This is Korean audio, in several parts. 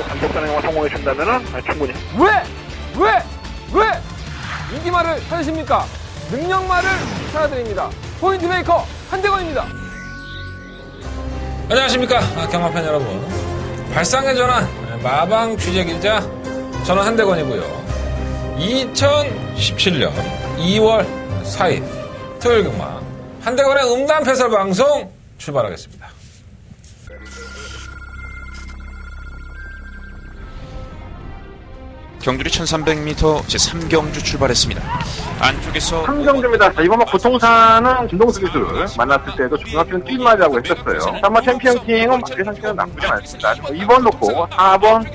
단독단행화 성공해준다면은 충분히. 왜 인기말을 찾으십니까? 능력말을 찾아드립니다. 포인트 메이커 한대건입니다. 안녕하십니까 경마팬 여러분. 발상의 전환 마방 취재기자 저는 한대건이고요. 2017년 2월 4일 토요일 경마 한대건의 음담패설 방송 출발하겠습니다. 경주리 1300m 제3경주 출발했습니다. 안쪽에서 3경주입니다. 자, 이번 고통사는 김동수 기수를 만났을 때도 중학교는 뛸말이라고 했었어요. 아마 챔피언킹은 마켓 상태는 나쁘진 않습니다. 2번 놓고 4번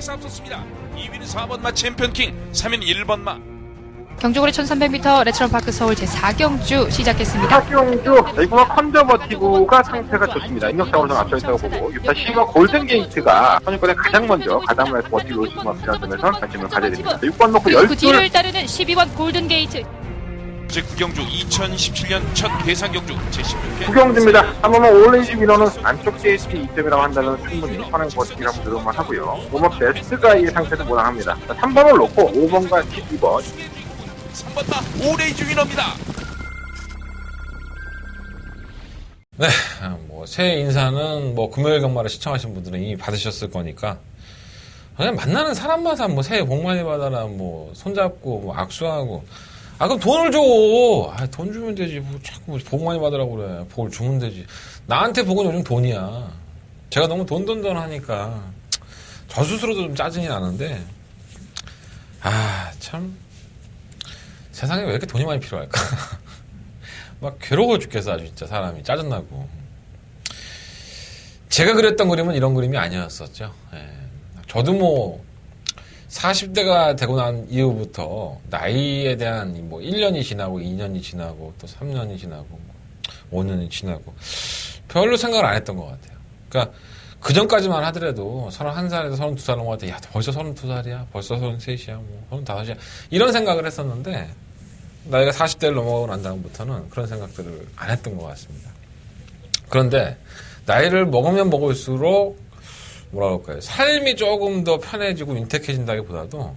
2위는 4번마 챔피언킹, 3위는 1번마. 경주고리 1300m 레츠런파크 서울 제4경주 시작했습니다. 4경주 이거만 컨저버티브가 상태가 좋습니다. 인력상으로는 앞서있다고 보고 6타 시가 골든게이트가 선유권에 가장 먼저 가담을 해서 버티고 있을 것 같다는 점에서 관심을 가져야 됩니다. 6번 놓고 12줄 그 뒤를 따르는 12번 골든게이트. 제9경주 2017년 첫 계산경주 제16회 9경주입니다. 한번만 올레이지 민어는 안쪽 게이트 2점이라고 한다면 충분히 선행 버티기 한번 들어만 하고요. 웜업 베스트가의 상태도 무난합니다. 3번을 놓고 5번과 12번 3번마 오레이즈 위너입니다. 네, 새해 인사는 금요일 경마를 시청하신 분들은 이미 받으셨을 거니까 그냥 만나는 사람마다 새해 복 많이 받아라 손잡고 악수하고 그럼 돈을 줘. 돈 주면 되지. 자꾸 복 많이 받으라고 그래. 복을 주면 되지. 나한테 복은 요즘 돈이야. 제가 너무 돈 하니까 저 스스로도 좀 짜증이 나는데 참 세상에 왜 이렇게 돈이 많이 필요할까? 막 괴로워 죽겠어 아주 진짜 사람이 짜증나고. 제가 그렸던 그림은 이런 그림이 아니었었죠. 저도 40대가 되고 난 이후부터 나이에 대한 1년이 지나고 2년이 지나고 또 3년이 지나고 5년이 지나고 별로 생각을 안 했던 것 같아요. 그러니까 그 전까지만 하더라도 31살에서 32살 넘어갈 때 벌써 32살이야? 벌써 33이야? 35이야? 이런 생각을 했었는데 나이가 40대를 넘어가고 난 다음부터는 그런 생각들을 안 했던 것 같습니다. 그런데 나이를 먹으면 먹을수록 삶이 조금 더 편해지고 윤택해진다기보다도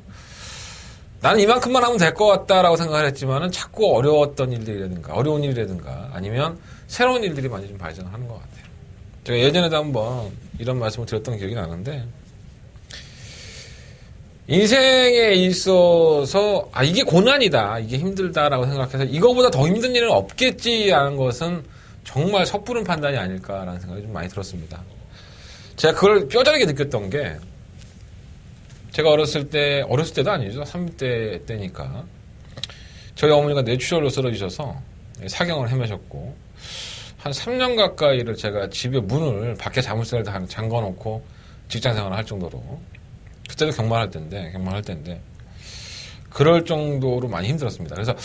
나는 이만큼만 하면 될 것 같다라고 생각을 했지만은 자꾸 어려운 일이라든가 아니면 새로운 일들이 많이 좀 발생하는 것 같아요. 제가 예전에도 한번 이런 말씀을 드렸던 기억이 나는데 인생에 있어서 이게 고난이다, 이게 힘들다라고 생각해서 이거보다 더 힘든 일은 없겠지라는 것은 정말 섣부른 판단이 아닐까라는 생각이 좀 많이 들었습니다. 제가 그걸 뼈저리게 느꼈던 게 제가 어렸을 때도 아니죠. 30대 때니까 저희 어머니가 뇌출혈로 쓰러지셔서 사경을 헤매셨고 한 3년 가까이를 제가 집에 문을 밖에 자물쇠를 다 잠궈놓고 직장생활을 할 정도로 그때도 경마할 때인데 그럴 정도로 많이 힘들었습니다. 그래서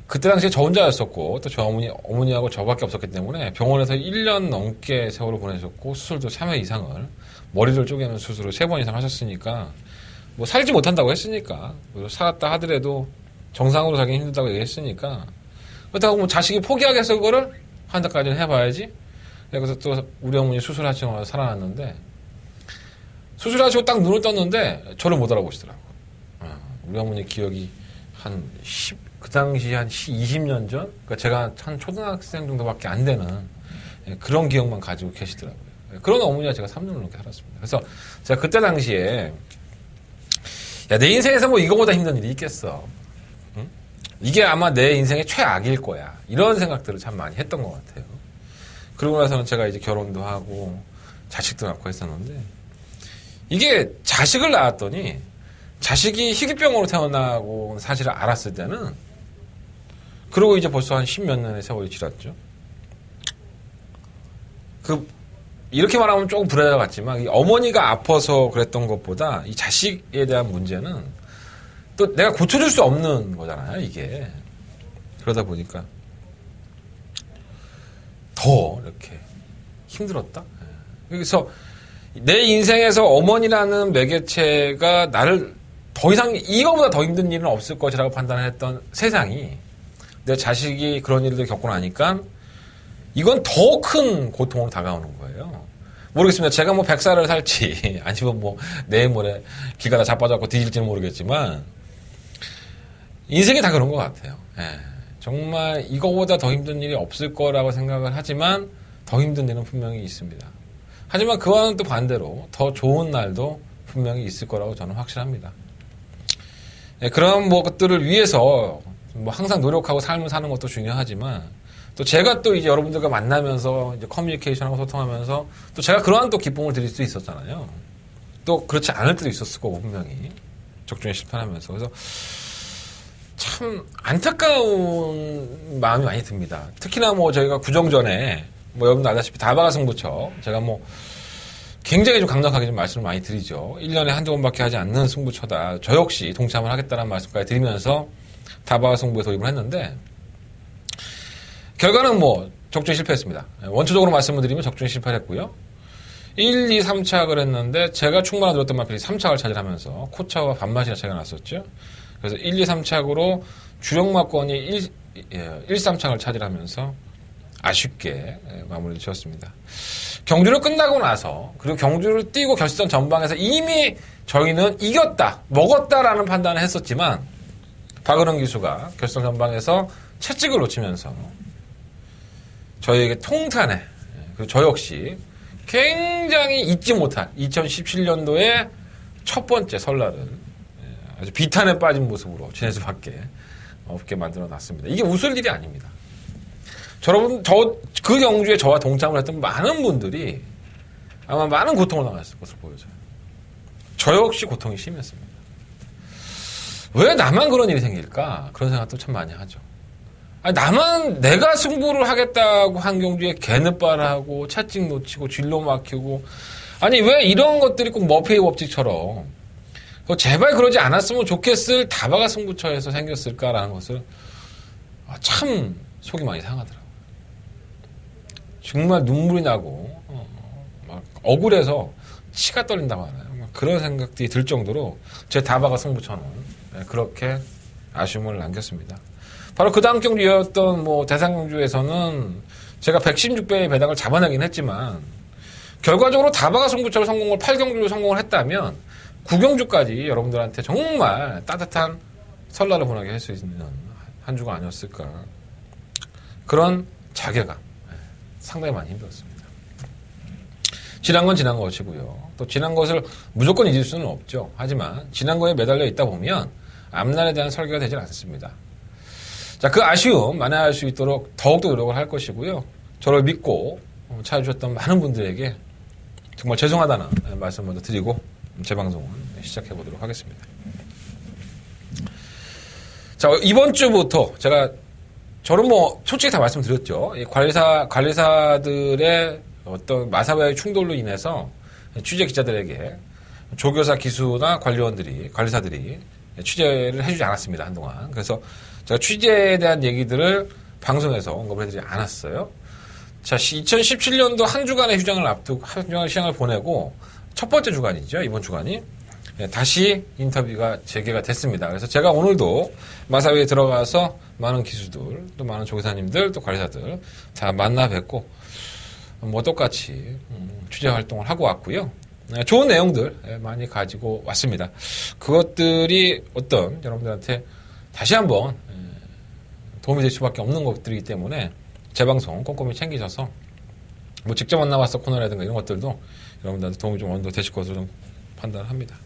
그때 당시에 저 혼자였었고 또 저 어머니하고 저밖에 없었기 때문에 병원에서 1년 넘게 세월을 보내셨고 수술도 3회 이상을 머리를 쪼개는 수술을 3번 이상 하셨으니까 살지 못한다고 했으니까 살았다 하더라도 정상으로 살기 힘들다고 얘기했으니까 그렇다고 자식이 포기하겠어 그거를 한 달까지는 해봐야지. 그래서 또 우리 어머니 수술하시고 살아났는데 수술하시고 딱 눈을 떴는데 저를 못 알아보시더라고. 우리 어머니 기억이 그 당시 한 20년 전? 그러니까 제가 한 초등학생 정도밖에 안 되는 그런 기억만 가지고 계시더라고요. 그런 어머니가 제가 3년을 넘게 살았습니다. 그래서 제가 그때 당시에 내 인생에서 이거보다 힘든 일이 있겠어. 응? 이게 아마 내 인생의 최악일 거야. 이런 생각들을 참 많이 했던 것 같아요. 그러고 나서는 제가 이제 결혼도 하고 자식도 낳고 했었는데 이게 자식을 낳았더니 자식이 희귀병으로 태어나고 사실을 알았을 때는 그러고 이제 벌써 한 10몇 년의 세월이 지났죠. 이렇게 말하면 조금 불안할 것 같지만 이 어머니가 아파서 그랬던 것보다 이 자식에 대한 문제는 또 내가 고쳐줄 수 없는 거잖아요, 이게. 그러다 보니까 더 이렇게 힘들었다. 그래서 내 인생에서 어머니라는 매개체가 나를 더 이상 이거보다 더 힘든 일은 없을 것이라고 판단했던 세상이 내 자식이 그런 일을 겪고 나니까 이건 더 큰 고통으로 다가오는 거예요. 모르겠습니다. 제가 뭐 100살을 살지 아니면 뭐 내일 모레 기가 다 자빠져갖고 뒤질지는 모르겠지만 인생이 다 그런 것 같아요. 예. 정말 이거보다 더 힘든 일이 없을 거라고 생각을 하지만 더 힘든 일은 분명히 있습니다. 하지만 그와는 또 반대로 더 좋은 날도 분명히 있을 거라고 저는 확실합니다. 예, 그런 뭐 것들을 위해서 뭐 항상 노력하고 삶을 사는 것도 중요하지만 또 제가 또 이제 여러분들과 만나면서 이제 커뮤니케이션하고 소통하면서 또 제가 그러한 또 기쁨을 드릴 수 있었잖아요. 또 그렇지 않을 때도 있었을 거고 분명히 적중에 실패하면서 그래서 참 안타까운 마음이 많이 듭니다. 특히나 뭐 저희가 구정전에 뭐 여러분들 알다시피 다바가 승부처 제가 뭐 굉장히 좀 강력하게 좀 말씀을 많이 드리죠. 1년에 한두 번밖에 하지 않는 승부처다. 저 역시 동참을 하겠다는 말씀까지 드리면서 다바가 승부에 도입을 했는데 결과는 뭐 적중에 실패했습니다. 원초적으로 말씀을 드리면 적중에 실패를 했고요. 1, 2, 3착을 했는데 제가 충분히 들었던 말들이 3착을 차지하면서 코차와 반맛이나 차이가 났었죠. 그래서 1, 2, 3착으로 주력마권이 1, 3착을 차지하면서 아쉽게 마무리를 지었습니다. 경주를 끝나고 나서 그리고 경주를 뛰고 결승전 전방에서 이미 저희는 이겼다, 먹었다라는 판단을 했었지만 박은영 기수가 결승 전방에서 채찍을 놓치면서 저희에게 통탄에 그리고 저 역시 굉장히 잊지 못할 2017년도의 첫 번째 설날을 아주 비탄에 빠진 모습으로 지낼 수밖에 없게 만들어 놨습니다. 이게 웃을 일이 아닙니다. 여러분, 그 경주에 저와 동참을 했던 많은 분들이 아마 많은 고통을 당했을 것으로 보여져요. 저 역시 고통이 심했습니다. 왜 나만 그런 일이 생길까? 그런 생각도 참 많이 하죠. 아니, 나만 내가 승부를 하겠다고 한 경주에 개느빨하고 채찍 놓치고 진로 막히고 아니 왜 이런 것들이 꼭 머피의 법칙처럼 제발 그러지 않았으면 좋겠을 다바가 승부처에서 생겼을까라는 것을 참 속이 많이 상하더라고요. 정말 눈물이 나고 막 억울해서 치가 떨린다고 하나요? 그런 생각들이 들 정도로 제 다바가 승부처는 그렇게 아쉬움을 남겼습니다. 바로 그 다음 경주였던 뭐 대상경주에서는 제가 116배의 배당을 잡아내긴 했지만 결과적으로 다바가 승부처를 성공을 8경주를 성공을 했다면 9경주까지 여러분들한테 정말 따뜻한 설날을 보내게 할 수 있는 한 주가 아니었을까 그런 자괴감 상당히 많이 힘들었습니다. 지난 건 지난 것이고요. 또 지난 것을 무조건 잊을 수는 없죠. 하지만 지난 거에 매달려 있다 보면 앞날에 대한 설계가 되질 않습니다. 자, 그 아쉬움 만회할 수 있도록 더욱더 노력을 할 것이고요. 저를 믿고 찾아주셨던 많은 분들에게 정말 죄송하다는 말씀 먼저 드리고 제 방송을 시작해 보도록 하겠습니다. 자, 이번 주부터 제가 저는 뭐 솔직히 다 말씀드렸죠. 관리사들의 어떤 마사와의 충돌로 인해서 취재 기자들에게 조교사 기수나 관리사들이 취재를 해주지 않았습니다, 한동안. 그래서 제가 취재에 대한 얘기들을 방송에서 언급을 해드리지 않았어요. 자, 2017년도 한 주간의 휴장을 시장을 보내고 첫 번째 주간이죠, 이번 주간이. 다시 인터뷰가 재개가 됐습니다. 그래서 제가 오늘도 마사위에 들어가서 많은 기수들, 또 많은 조교사님들, 또 관리사들 다 만나 뵙고 뭐 똑같이 취재 활동을 하고 왔고요. 좋은 내용들 많이 가지고 왔습니다. 그것들이 어떤 여러분들한테 다시 한번 도움이 될 수밖에 없는 것들이기 때문에 제 방송 꼼꼼히 챙기셔서 뭐 직접 만나봤어 코너라든가 이런 것들도 여러분들한테 도움이 좀 어느 정도 되실 것으로 좀 판단을 합니다.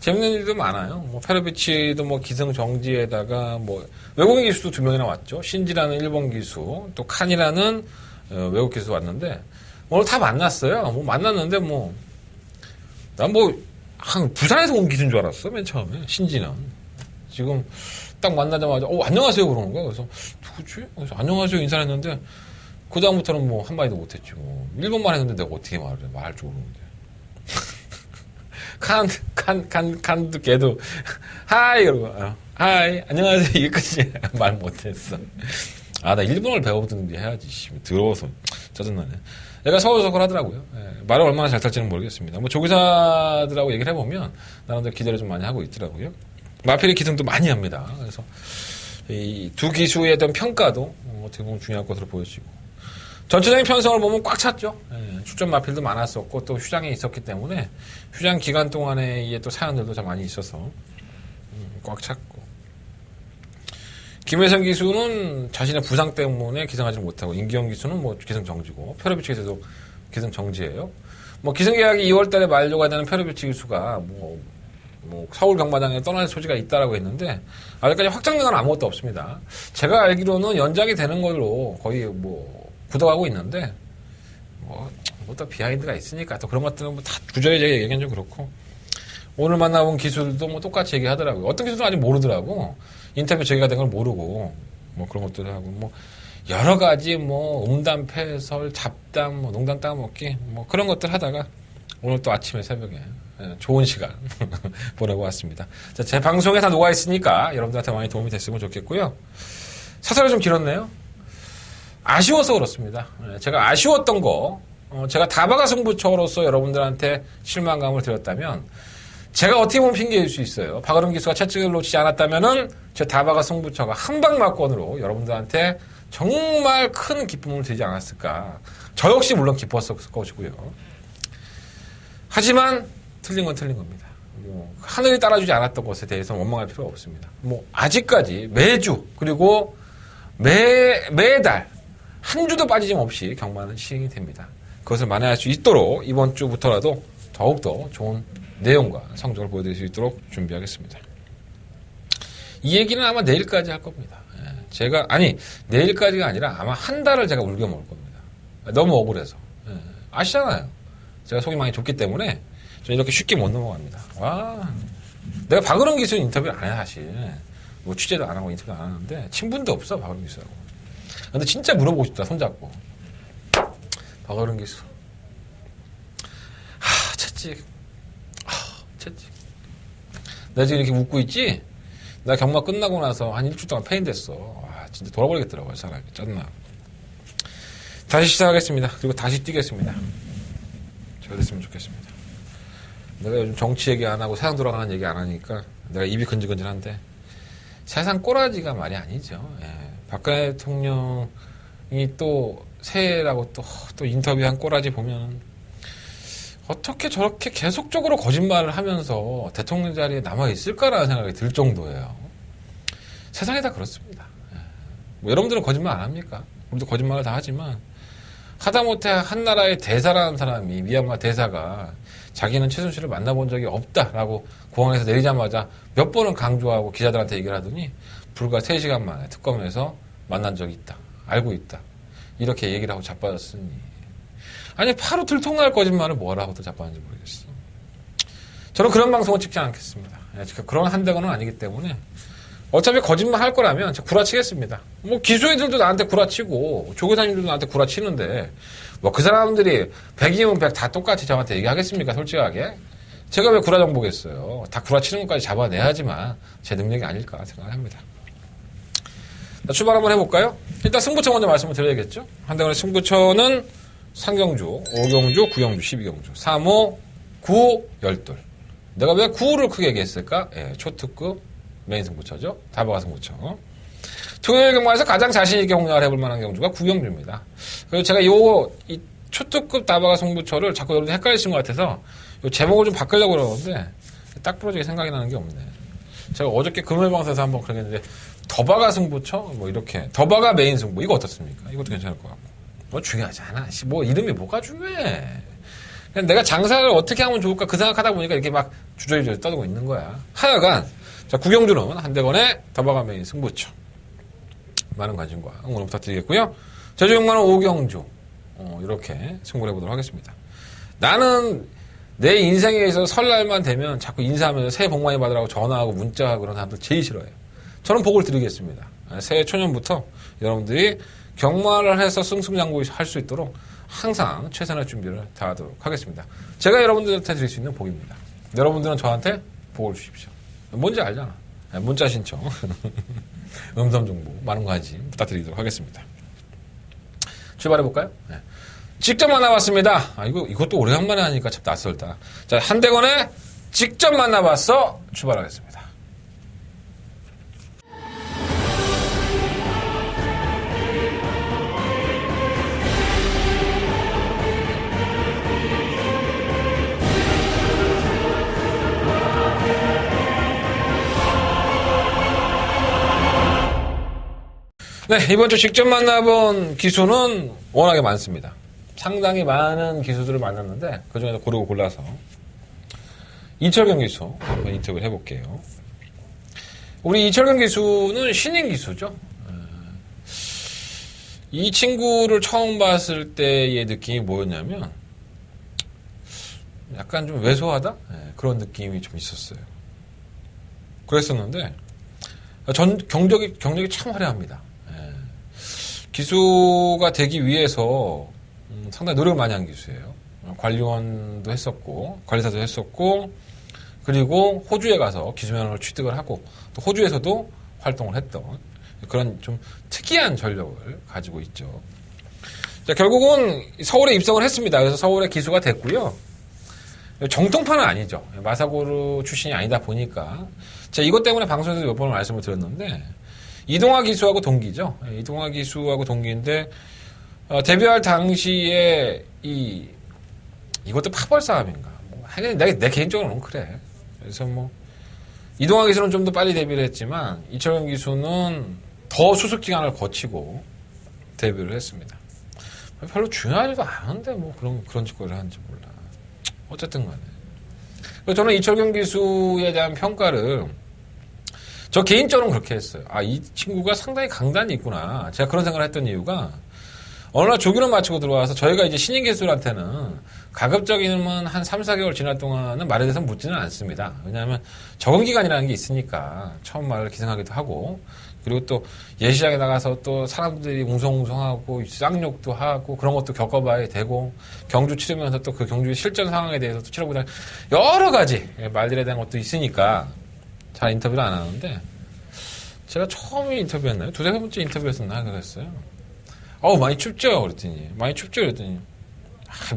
재밌는 일도 많아요. 뭐 페르비치도 뭐 기승 정지에다가 뭐 외국인 기수도 2명이나 왔죠. 신지라는 일본 기수, 또 칸이라는 외국 기수 왔는데 오늘 다 만났어요. 뭐 만났는데 뭐 난 뭐 부산에서 온 기수인 줄 알았어. 맨 처음에 신지는 지금 딱 만나자마자 안녕하세요 그러는 거야. 그래서 누구지? 그래서 안녕하세요 인사를 했는데 그 다음부터는 뭐 한마디도 못했지. 뭐 일본말 했는데 내가 어떻게 말을 해? 말할 줄 모르는데. 칸도 걔도 하이 그러고 하이 안녕하세요 이거까지 말 못했어. 나 일본어를 배워보든지 해야지. 더러워서 짜증나네. 얘가 서울서울 하더라고요. 말을 얼마나 잘 탈지는 모르겠습니다. 뭐 조교사들하고 얘기를 해보면 나름대로 기대를 좀 많이 하고 있더라고요. 마필의 기승도 많이 합니다. 그래서 이 두 기수에 대한 평가도 어떻게 보면 중요할 것으로 보여지고 전체적인 편성을 보면 꽉 찼죠. 예, 출전 마필도 많았었고 또 휴장에 있었기 때문에 휴장 기간 동안에 이게 또 사연들도 참 많이 있어서 꽉 찼고 김혜성 기수는 자신의 부상 때문에 기승하지 못하고 임기영 기수는 뭐 기승 정지고 페로비치에서도 기승 정지예요. 뭐 기승 계약이 2월달에 만료가 되는 페로비치 기수가 뭐 서울 경마장에 떠날 소지가 있다라고 했는데 아직까지 확정된 건 아무것도 없습니다. 제가 알기로는 연장이 되는 걸로 거의 뭐 굳어가고 있는데 뭐 또 비하인드가 있으니까 또 그런 것들은 뭐 다 주저리 얘기하기는 좀 그렇고 오늘 만나본 기술도 뭐 똑같이 얘기하더라고요. 어떤 기술도 아직 모르더라고. 인터뷰 저기가 된 걸 모르고 뭐 그런 것들을 하고 뭐 여러 가지 뭐 음담 패설 잡담 뭐 농담 따먹기 뭐 그런 것들 하다가 오늘 또 아침에 새벽에 좋은 시간 보내고 왔습니다. 자, 제 방송에 다 녹아 있으니까 여러분들한테 많이 도움이 됐으면 좋겠고요. 사설이 좀 길었네요. 아쉬워서 그렇습니다. 제가 아쉬웠던 거 제가 다바가 승부처로서 여러분들한테 실망감을 드렸다면 제가 어떻게 보면 핑계일 수 있어요. 박아름 기수가 채찍을 놓치지 않았다면은 제 다바가 승부처가 한방막건으로 여러분들한테 정말 큰 기쁨을 드리지 않았을까. 저 역시 물론 기뻤을 것이고요. 하지만 틀린 건 틀린 겁니다. 뭐 하늘이 따라주지 않았던 것에 대해서는 원망할 필요가 없습니다. 뭐 아직까지 매주 그리고 매달 한 주도 빠지짐없이 경마는 시행이 됩니다. 그것을 만회할 수 있도록 이번 주부터라도 더욱더 좋은 내용과 성적을 보여드릴 수 있도록 준비하겠습니다. 이 얘기는 아마 내일까지 할 겁니다. 내일까지가 아니라 아마 한 달을 제가 울겨 먹을 겁니다. 너무 억울해서. 아시잖아요. 제가 속이 많이 좁기 때문에 저는 이렇게 쉽게 못 넘어갑니다. 와, 내가 박은홍 기수는 인터뷰를 안 해, 사실. 뭐 취재도 안 하고 인터뷰도 안 하는데 친분도 없어, 박은홍 기수하고. 근데 진짜 물어보고 싶다, 손잡고. 박은홍 기수. 채찍. 채찍. 내가 지금 이렇게 웃고 있지? 나 경마 끝나고 나서 한 일주일 동안 페인됐어. 와, 진짜 돌아버리겠더라고요, 사람이. 짠나. 다시 시작하겠습니다. 그리고 다시 뛰겠습니다. 잘 됐으면 좋겠습니다. 내가 요즘 정치 얘기 안 하고 세상 돌아가는 얘기 안 하니까 내가 입이 근질근질한데 세상 꼬라지가 말이 아니죠. 예. 박근혜 대통령이 또 새해라고 또 인터뷰한 꼬라지 보면 어떻게 저렇게 계속적으로 거짓말을 하면서 대통령 자리에 남아있을까라는 생각이 들 정도예요. 세상이 다 그렇습니다. 예. 뭐 여러분들은 거짓말 안 합니까? 우리도 거짓말을 다 하지만 하다못해 한 나라의 대사라는 사람이 미얀마 대사가 자기는 최순실을 만나본 적이 없다라고 공항에서 내리자마자 몇 번은 강조하고 기자들한테 얘기를 하더니 불과 3시간 만에 특검에서 만난 적이 있다. 알고 있다. 이렇게 얘기를 하고 자빠졌으니 아니 바로 들통날 거짓말을 뭐라고 또 자빠졌는지 모르겠어. 저는 그런 방송은 찍지 않겠습니다. 그런 한대건은 아니기 때문에 어차피 거짓말 할 거라면 제가 구라치겠습니다. 뭐 기수애들도 나한테 구라치고 조교사님들도 나한테 구라치는데 뭐 그 사람들이 100이면 100 다 똑같이 저한테 얘기하겠습니까? 솔직하게. 제가 왜 구라정 보겠어요. 다 구라치는 것까지 잡아내야지만 제 능력이 아닐까 생각을 합니다. 자, 출발 한번 해볼까요? 일단 승부처 먼저 말씀을 드려야겠죠. 한대건의 승부처는 3경주, 5경주, 9경주, 12경주, 3호, 9, 12. 내가 왜 9를 크게 얘기했을까? 예, 초특급 메인 승부처죠. 다바가 승부처. 토요일 경마에서 가장 자신있게 공략을 해볼 만한 경주가 9경주입니다. 그리고 제가 이 초특급 다바가 승부처를 자꾸 여러분들 헷갈리시는 것 같아서 요 제목을 좀 바꾸려고 그러는데 딱 부러지게 생각이 나는 게 없네. 제가 어저께 금요일방송에서 한번 그렇게 했는데 더바가 승부처? 뭐 이렇게. 더바가 메인 승부. 이거 어떻습니까? 이것도 괜찮을 것 같고. 뭐 중요하지 않아. 뭐 이름이 뭐가 중요해. 그냥 내가 장사를 어떻게 하면 좋을까 그 생각하다 보니까 이렇게 막 주저리주저리 떠들고 있는 거야. 하여간 자, 9경주는 한대건의 더바가 메인 승부처. 많은 관심과 응원 부탁드리겠고요. 제주용마는 5경주. 이렇게 승부를 해보도록 하겠습니다. 나는 내 인생에 있어서 설날만 되면 자꾸 인사하면서 새해 복 많이 받으라고 전화하고 문자하고 그런 사람들 제일 싫어해요. 저는 복을 드리겠습니다. 새해 초년부터 여러분들이 경마를 해서 승승장구할 수 있도록 항상 최선의 준비를 다하도록 하겠습니다. 제가 여러분들한테 드릴 수 있는 복입니다. 여러분들은 저한테 복을 주십시오. 뭔지 알잖아. 문자 신청, 음성 정보, 많은 관심 부탁드리도록 하겠습니다. 출발해볼까요? 네. 직접 만나봤습니다. 이것도 오래간만에 하니까 참 낯설다. 자, 한대건의 직접 만나봤어. 출발하겠습니다. 네, 이번 주 직접 만나본 기수는 워낙에 많습니다. 상당히 많은 기수들을 만났는데 그중에서 고르고 골라서 이철경 기수 한번 인터뷰를 해볼게요. 우리 이철경 기수는 신인 기수죠. 이 친구를 처음 봤을 때의 느낌이 뭐였냐면 약간 좀 왜소하다? 그런 느낌이 좀 있었어요. 그랬었는데 경력이 참 화려합니다. 기수가 되기 위해서 상당히 노력을 많이 한 기수예요. 관리원도 했었고 관리사도 했었고 그리고 호주에 가서 기수면허를 취득을 하고 또 호주에서도 활동을 했던 그런 좀 특이한 전력을 가지고 있죠. 자, 결국은 서울에 입성을 했습니다. 그래서 서울에 기수가 됐고요. 정통파는 아니죠. 마사고르 출신이 아니다 보니까 자, 이것 때문에 방송에서 몇 번 말씀을 드렸는데 이동화 기수하고 동기죠. 이동화 기수하고 동기인데 데뷔할 당시에 이것도 파벌 싸움인가. 내 개인적으로는 그래. 그래서 뭐 이동화 기수는 좀 더 빨리 데뷔를 했지만 이철경 기수는 더 수습 기간을 거치고 데뷔를 했습니다. 별로 중요하지도 않은데 뭐 그런 짓거리를 하는지 몰라. 어쨌든 간에. 그래서 저는 이철경 기수에 대한 평가를 저 개인적으로는 그렇게 했어요. 이 친구가 상당히 강단이 있구나. 제가 그런 생각을 했던 이유가 어느 날 조교를 마치고 들어와서 저희가 이제 신인 기수한테는 가급적이면 한 3, 4개월 지날 동안은 말에 대해서 묻지는 않습니다. 왜냐하면 적응 기간이라는 게 있으니까 처음 말을 기생하기도 하고 그리고 또 예시장에 나가서 또 사람들이 웅성웅성하고 쌍욕도 하고 그런 것도 겪어봐야 되고 경주 치르면서 또 그 경주의 실전 상황에 대해서 또 치러보다 여러 가지 말들에 대한 것도 있으니까 잘 인터뷰를 안 하는데 제가 처음에 인터뷰했나요? 두세 번째 인터뷰했었나 그랬어요. 많이 춥죠? 그랬더니 많이 춥죠? 그랬더니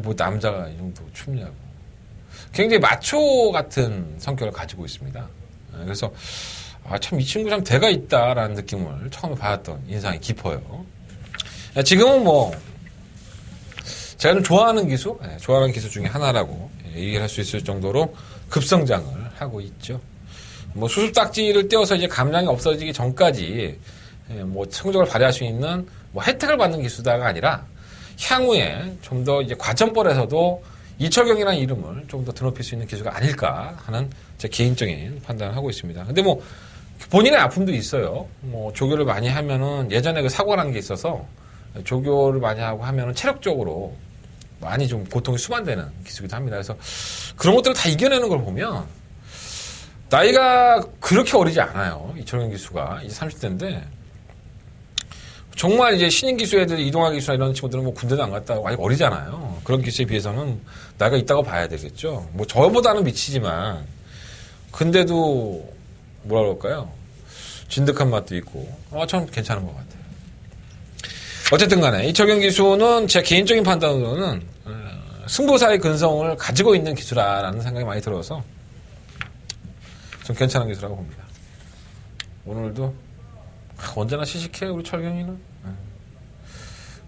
뭐 남자가 이 정도 춥냐고. 굉장히 마초 같은 성격을 가지고 있습니다. 그래서 참 이 친구 참 대가 있다라는 느낌을 처음에 받았던 인상이 깊어요. 지금은 뭐 제가 좀 좋아하는 기수 중에 하나라고 얘기를 할 수 있을 정도로 급성장을 하고 있죠. 뭐 수습 딱지를 떼어서 이제 감량이 없어지기 전까지 뭐 성적을 발휘할 수 있는 뭐 혜택을 받는 기수다가 아니라 향후에 좀 더 이제 과천벌에서도 이철경이라는 이름을 좀 더 드높일 수 있는 기수가 아닐까 하는 제 개인적인 판단을 하고 있습니다. 근데 뭐 본인의 아픔도 있어요. 뭐 조교를 많이 하면은 예전에 그 사고가 난 게 있어서 조교를 많이 하고 하면은 체력적으로 많이 좀 고통이 수반되는 기수기도 합니다. 그래서 그런 것들을 다 이겨내는 걸 보면 나이가 그렇게 어리지 않아요. 이철경 기수가 이제 30대인데 정말 이제 신인 기수 애들 이동화 기수나 이런 친구들은 뭐 군대도 안 갔다 아직 어리잖아요. 그런 기수에 비해서는 나이가 있다고 봐야 되겠죠. 뭐 저보다는 미치지만 근데도 뭐라 그럴까요? 진득한 맛도 있고 참 괜찮은 것 같아요. 어쨌든 간에 이철경 기수는 제 개인적인 판단으로는 승부사의 근성을 가지고 있는 기수라는 생각이 많이 들어서 좀 괜찮은 기수라고 봅니다. 오늘도 언제나 시식해요 우리 철경이는.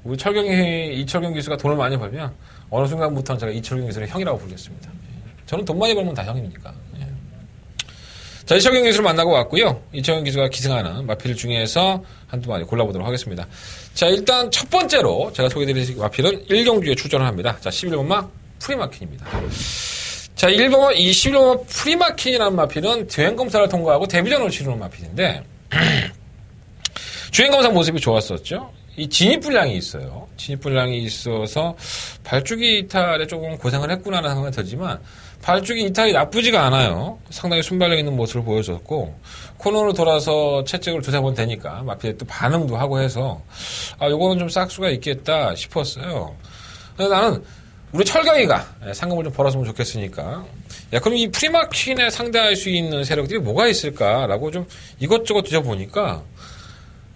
우리 이철경 기수가 돈을 많이 벌면 어느 순간부터는 제가 이철경 기수를 형이라고 부르겠습니다. 저는 돈 많이 벌면 다 형이니까. 자, 이철경 기수를 만나고 왔고요. 이철경 기수가 기승하는 마필 중에서 한두 마디 골라보도록 하겠습니다. 자, 일단 첫 번째로 제가 소개해드릴 마필은 1경주에 출전을 합니다. 자, 11번마 프리마킨입니다. 자, 이 11번마 프리마킨이라는 마필은 주행검사를 통과하고 데뷔전을 치르는 마필인데 주행검사 모습이 좋았었죠. 이 진입불량이 있어요. 진입불량이 있어서 발주기 이탈에 조금 고생을 했구나라는 생각이 들지만 발주기 이탈이 나쁘지가 않아요. 상당히 순발력 있는 모습을 보여줬고 코너로 돌아서 채찍을 두세 번 대니까 마필에 또 반응도 하고 해서 요거는 좀 싹수가 있겠다 싶었어요. 그래서 나는 우리 철경이가 상금을 좀 벌었으면 좋겠으니까 그럼 이 프리마킨에 상대할 수 있는 세력들이 뭐가 있을까라고 좀 이것저것 뒤져보니까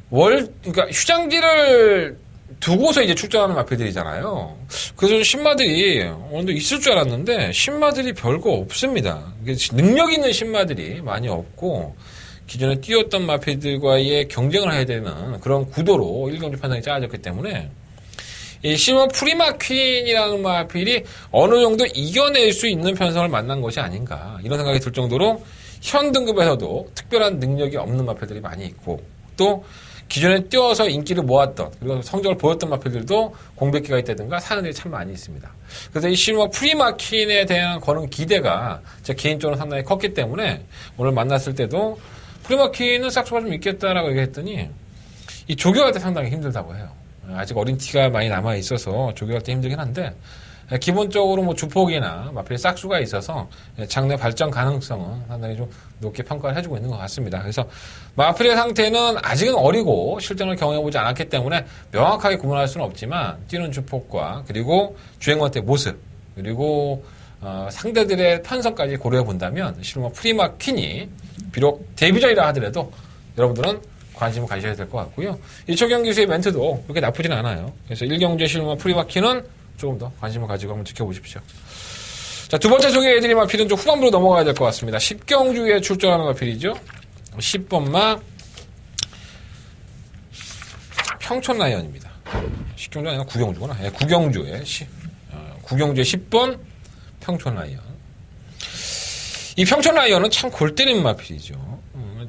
그러니까 휴장지를 두고서 이제 출전하는 마필들이잖아요. 그래서 신마들이 어느 정도 있을 줄 알았는데 신마들이 별거 없습니다. 능력 있는 신마들이 많이 없고 기존에 뛰었던 마필들과의 경쟁을 해야 되는 그런 구도로 1경주 판정이 짜여졌기 때문에 이 실버 프리마퀸이라는 마필이 어느 정도 이겨낼 수 있는 편성을 만난 것이 아닌가 이런 생각이 들 정도로 현 등급에서도 특별한 능력이 없는 마필들이 많이 있고 또 기존에 뛰어서 인기를 모았던 그리고 성적을 보였던 마필들도 공백기가 있다든가 사는 일이 참 많이 있습니다. 그래서 이 실버 프리마킨에 대한 거는 기대가 제 개인적으로 상당히 컸기 때문에 오늘 만났을 때도 프리마킨은 싹수가 좀 있겠다라고 얘기했더니 이 조교할 때 상당히 힘들다고 해요. 아직 어린 티가 많이 남아 있어서 조교할 때 힘들긴 한데 기본적으로 뭐 주폭이나 마필 싹수가 있어서 장내 발전 가능성은 상당히 좀 높게 평가를 해주고 있는 것 같습니다. 그래서 마필의 상태는 아직은 어리고 실전을 경험해보지 않았기 때문에 명확하게 구분할 수는 없지만 뛰는 주폭과 그리고 주행권 때 모습 그리고 상대들의 편성까지 고려해 본다면 실버 프리마킨이 비록 데뷔전이라 하더라도 여러분들은 관심을 가지셔야 될 것 같고요. 이초경 기수의 멘트도 그렇게 나쁘진 않아요. 그래서 1경주의 실버 프리마킨은 조금 더 관심을 가지고 한번 지켜보십시오. 자, 두 번째 소개해드릴 마필은 좀 후반부로 넘어가야 될 것 같습니다. 10경주에 출전하는 마필이죠. 10번마 평촌라이언입니다. 10경주 아니라 9경주구나. 네, 9경주에 10번 평촌라이언. 이 평촌라이언은 참 골 때리는 마필이죠.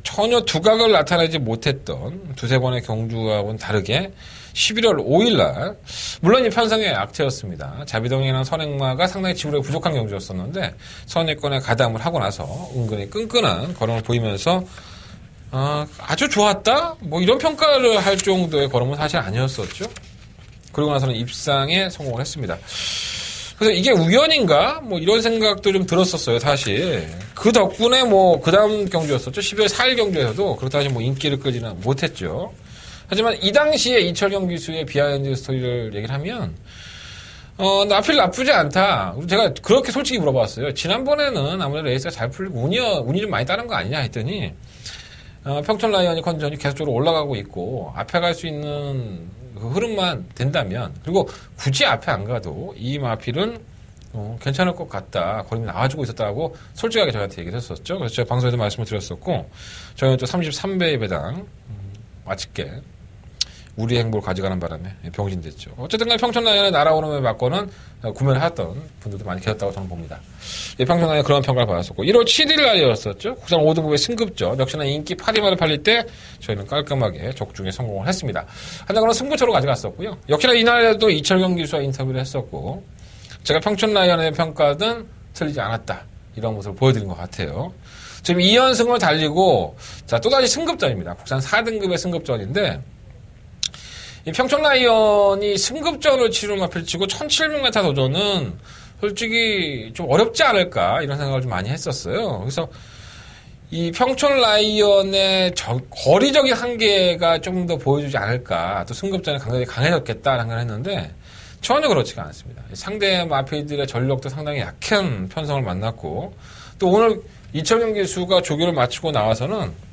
전혀 두각을 나타내지 못했던 두세 번의 경주하고는 다르게 11월 5일날 물론 이 편성의 악체였습니다. 자비동이나 선행마가 상당히 지구력이 부족한 경주였었는데 선행권에 가담을 하고 나서 은근히 끈끈한 걸음을 보이면서 아주 좋았다? 뭐 이런 평가를 할 정도의 걸음은 사실 아니었었죠. 그러고 나서는 입상에 성공을 했습니다. 그래서 이게 우연인가? 뭐 이런 생각도 좀 들었었어요, 사실. 그 덕분에 뭐 그 다음 경주였었죠. 12월 4일 경주에서도 그렇다고 뭐 인기를 끌지는 못했죠. 하지만 이 당시에 이철경 기수의 비하인드 스토리를 얘기를 하면 나필 나쁘지 않다. 제가 그렇게 솔직히 물어봤어요. 지난번에는 아무래도 레이스가 잘 풀리고 운이 좀 많이 따른 거 아니냐 했더니 평촌 라이언이 컨디션이 계속적으로 올라가고 있고 앞에 갈 수 있는 그 흐름만 된다면 그리고 굳이 앞에 안 가도 이 마필은 괜찮을 것 같다. 걸음이 나와주고 있었다고 솔직하게 저한테 얘기를 했었죠. 그래서 제가 방송에도 말씀을 드렸었고 저희는 또 33배의 배당 아쉽게 우리 행복을 가져가는 바람에 병신됐죠. 어쨌든 간에 평촌라이언의 날아오름에 맞고는 구매를 하던 분들도 많이 계셨다고 저는 봅니다. 평촌라이언 그런 평가를 받았었고 1월 7일 날이었었죠. 국산 5등급의 승급전 역시나 인기 8위만을 팔릴 때 저희는 깔끔하게 적중에 성공을 했습니다. 한장으로 승부처로 가져갔었고요. 역시나 이날에도 이철경 기수와 인터뷰를 했었고 제가 평촌라이언의 평가는 틀리지 않았다. 이런 모습을 보여드린 것 같아요. 지금 2연승을 달리고 자 또다시 승급전입니다. 국산 4등급의 승급전인데 이 평촌라이언이 승급전을 치르는 마필 치고 1700m 도전은 솔직히 좀 어렵지 않을까 이런 생각을 좀 많이 했었어요. 그래서 이 평촌라이언의 거리적인 한계가 좀 더 보여주지 않을까 또 승급전에 강력히 강해졌겠다라는 생각을 했는데 전혀 그렇지가 않습니다. 상대 마필들의 전력도 상당히 약한 편성을 만났고 또 오늘 이철경 기수가 조교를 마치고 나와서는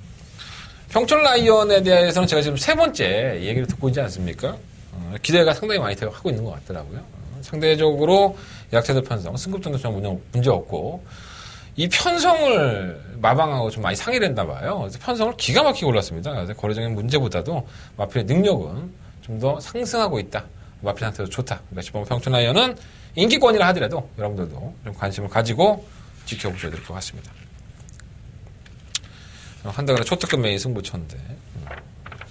평촌라이언에 대해서는 제가 지금 세 번째 얘기를 듣고 있지 않습니까? 기대가 상당히 많이 하고 있는 것 같더라고요. 상대적으로 약체들 편성, 승급전도 전혀 문제 없고 이 편성을 마방하고 좀 많이 상의를 했나 봐요. 그래서 편성을 기가 막히게 올랐습니다. 그래서 거래적인 문제보다도 마필의 능력은 좀 더 상승하고 있다. 마필 상태도 좋다. 그러니까 평촌라이언은 인기권이라 하더라도 여러분들도 좀 관심을 가지고 지켜보셔야 될 것 같습니다. 한 달에 초특급 메인 승부처인데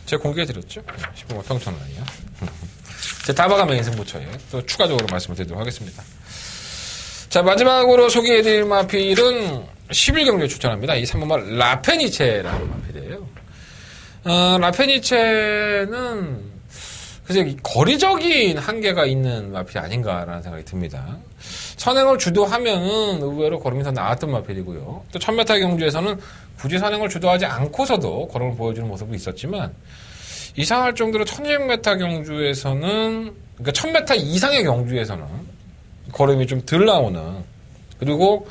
제가 공개해드렸죠. 10번마 평촌라이언 제 다바가 메인 승부처에 또 추가적으로 말씀을 드리도록 하겠습니다. 자 마지막으로 소개해드릴 마필은 11경주에 추천합니다. 이 3번마 라페니체라는 마필이에요. 라페니체는 그래서 거리적인 한계가 있는 마필이 아닌가라는 생각이 듭니다. 선행을 주도하면은 의외로 걸음이 더 나았던 마필이고요. 또 1000m 경주에서는 굳이 선행을 주도하지 않고서도 걸음을 보여주는 모습이 있었지만 이상할 정도로 1200m 경주에서는 그러니까 1000m 이상의 경주에서는 걸음이 좀 덜 나오는 그리고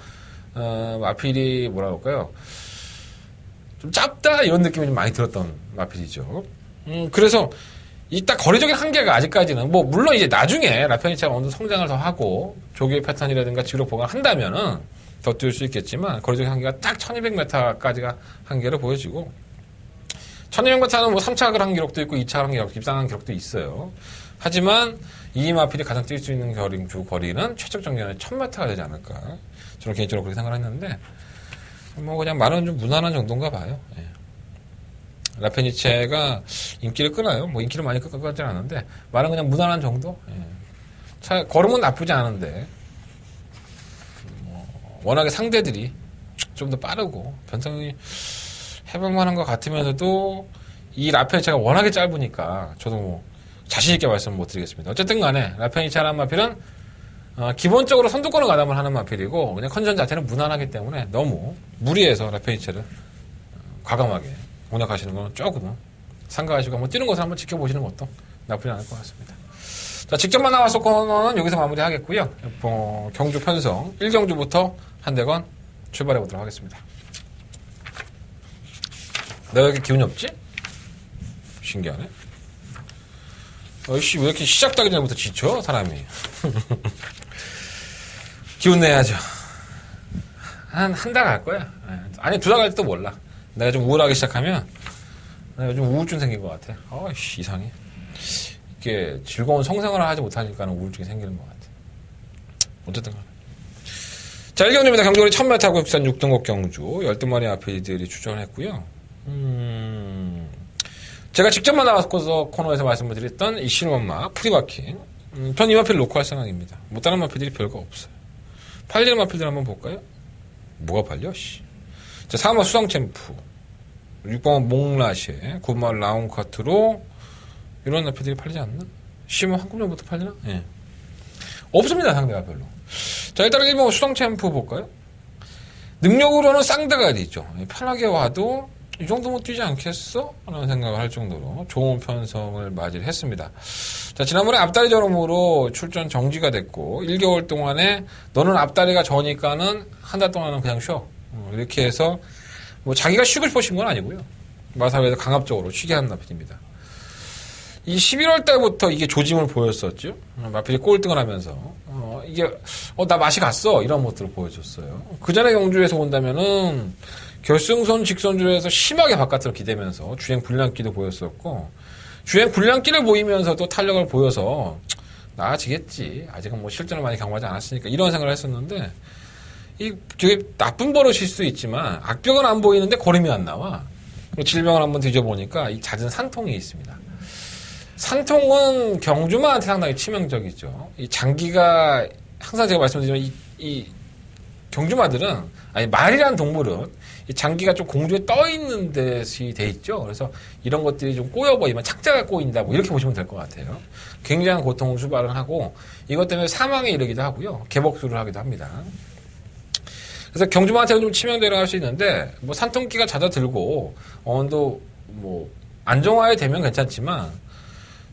마필이 뭐라 그럴까요? 좀 짧다 이런 느낌이 좀 많이 들었던 마필이죠. 그래서 이 딱 거리적인 한계가 아직까지는 뭐 물론 이제 나중에 라페니체가 어느 정도 성장을 더 하고 조교의 패턴이라든가 지구력 보강을 한다면은 더 뛸 수 있겠지만 거리적인 한계가 딱 1200m까지가 한계를 보여지고 1200m는 뭐 3차를 한 기록도 있고 2차 한 기록, 입상한 기록도 있어요. 하지만 이 마필이 가장 뛸 수 있는 거리는 최적 정년의 1000m가 되지 않을까 저는 개인적으로 그렇게 생각을 했는데 뭐 그냥 말은 좀 무난한 정도인가 봐요. 예. 라페니체가 인기를 끄나요? 뭐 인기를 많이 끌지는 않은데 말은 그냥 무난한 정도. 예. 걸음은 나쁘지 않은데 워낙에 상대들이 좀 더 빠르고 변성이 해볼만한 것 같으면서도 이 라페니체가 워낙에 짧으니까 저도 뭐 자신있게 말씀 못 드리겠습니다. 어쨌든 간에 라페니체라는 마필은 기본적으로 선두권을 가담을 하는 마필이고 그냥 컨디션 자체는 무난하기 때문에 너무 무리해서 라페니체를 과감하게 공략하시는 건 조금 삼가하시고 한번 뛰는 것을 한번 지켜보시는 것도 나쁘지 않을 것 같습니다. 자, 직접 만나봤을 코너는 여기서 마무리하겠고요. 경주 편성 1경주부터 한 대건 출발해 보도록 하겠습니다. 내가 이렇게 기운이 없지? 신기하네. 어이씨, 왜 이렇게 시작하기 전부터 지쳐, 사람이. 기운 내야죠. 한 달 갈 거야. 아니, 2달 갈지도 몰라. 내가 좀 우울하기 시작하면, 내가 요즘 우울증 생긴 것 같아. 어이씨, 이상해. 이게 즐거운 성생활을 하지 못하니까 우울증이 생기는 것 같아. 어쨌든 간에. 자, 1경주입니다. 경주거리 1000m 국산 6등급 경주. 12마리 아피들이 출전을 했고요. 제가 직접 만나봐서 코너에서 말씀을 드렸던 이 신원마, 프리바킹. 전 이 마필 놓고 할 생각입니다. 뭐 다른 마필들이 별거 없어요. 팔리는 마필들 한번 볼까요? 뭐가 팔려? 씨. 자, 4마 수성 챔프. 6번 몽라시에, 9마 라운카트로 이런 마필들이 팔리지 않나? 10만 한금 정도부터 팔리나? 예. 없습니다, 상대가 별로. 자, 일단은 1번 수성 챔프 볼까요? 능력으로는 쌍대가리죠. 편하게 와도 이 정도면 뛰지 않겠어? 라는 생각을 할 정도로 좋은 편성을 맞이를 했습니다. 자, 지난번에 앞다리 저름으로 출전 정지가 됐고 1개월 동안에 너는 앞다리가 저니까는 한 달 동안은 그냥 쉬어. 이렇게 해서 뭐 자기가 쉬고 싶어 쉰 건 아니고요. 마사회에서 강압적으로 쉬게 한 마필입니다. 이 11월 달부터 이게 조짐을 보였었죠. 마필이 꼴등을 하면서 이게 나 맛이 갔어 이런 것들을 보여줬어요. 그 전에 경주에서 본다면은 결승선 직선주에서 심하게 바깥으로 기대면서 주행 불량기도 보였었고 주행 불량기를 보이면서도 탄력을 보여서 나아지겠지. 아직은 뭐 실전을 많이 경험하지 않았으니까 이런 생각을 했었는데 이 되게 나쁜 버릇일 수도 있지만 악벽은 안 보이는데 걸음이 안 나와. 그리고 질병을 한번 뒤져보니까 이 잦은 산통이 있습니다. 산통은 경주마한테 상당히 치명적이죠. 이 장기가 항상 제가 말씀드리지만 이 경주마들은 아니 말이라는 동물은 이 장기가 좀 공중에 떠 있는 듯이 돼 있죠. 그래서 이런 것들이 좀 꼬여버리면 착자가 꼬인다 뭐 이렇게 보시면 될 것 같아요. 굉장한 고통을 수발을 하고 이것 때문에 사망에 이르기도 하고요. 개복수를 하기도 합니다. 그래서 경주마한테는 좀 치명되려 할 수 있는데 뭐 산통기가 잦아들고 어느 정도 뭐 안정화에 되면 괜찮지만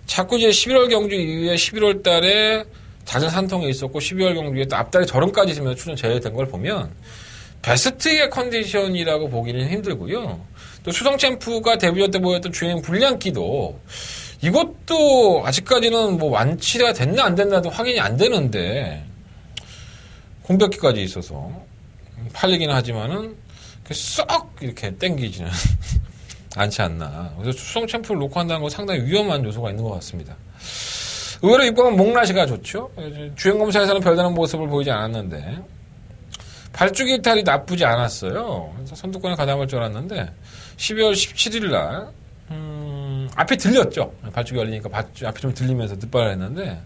자꾸 이제 11월 경주 이후에 11월 달에 잦은 산통이 있었고 12월 경주에 또 앞다리 저름까지 있으면서 출전 제외된 걸 보면 베스트의 컨디션이라고 보기는 힘들고요. 또 수성 챔프가 데뷔전 때 보였던 주행 불량기도 이것도 아직까지는 뭐 완치가 됐나 안 됐나도 확인이 안 되는데 공백기까지 있어서 팔리기는 하지만은 썩 이렇게 땡기지는 않지 않나. 그래서 수성 챔프를 놓고 한다는 건 상당히 위험한 요소가 있는 것 같습니다. 의외로 입고하면 몽라시가 좋죠. 주행검사에서는 별다른 모습을 보이지 않았는데 발주기 이탈이 나쁘지 않았어요. 그래서 선두권에 가담할 줄 알았는데 12월 17일 날 앞에 들렸죠. 발주기 열리니까 앞이 좀 들리면서 늦발을 했는데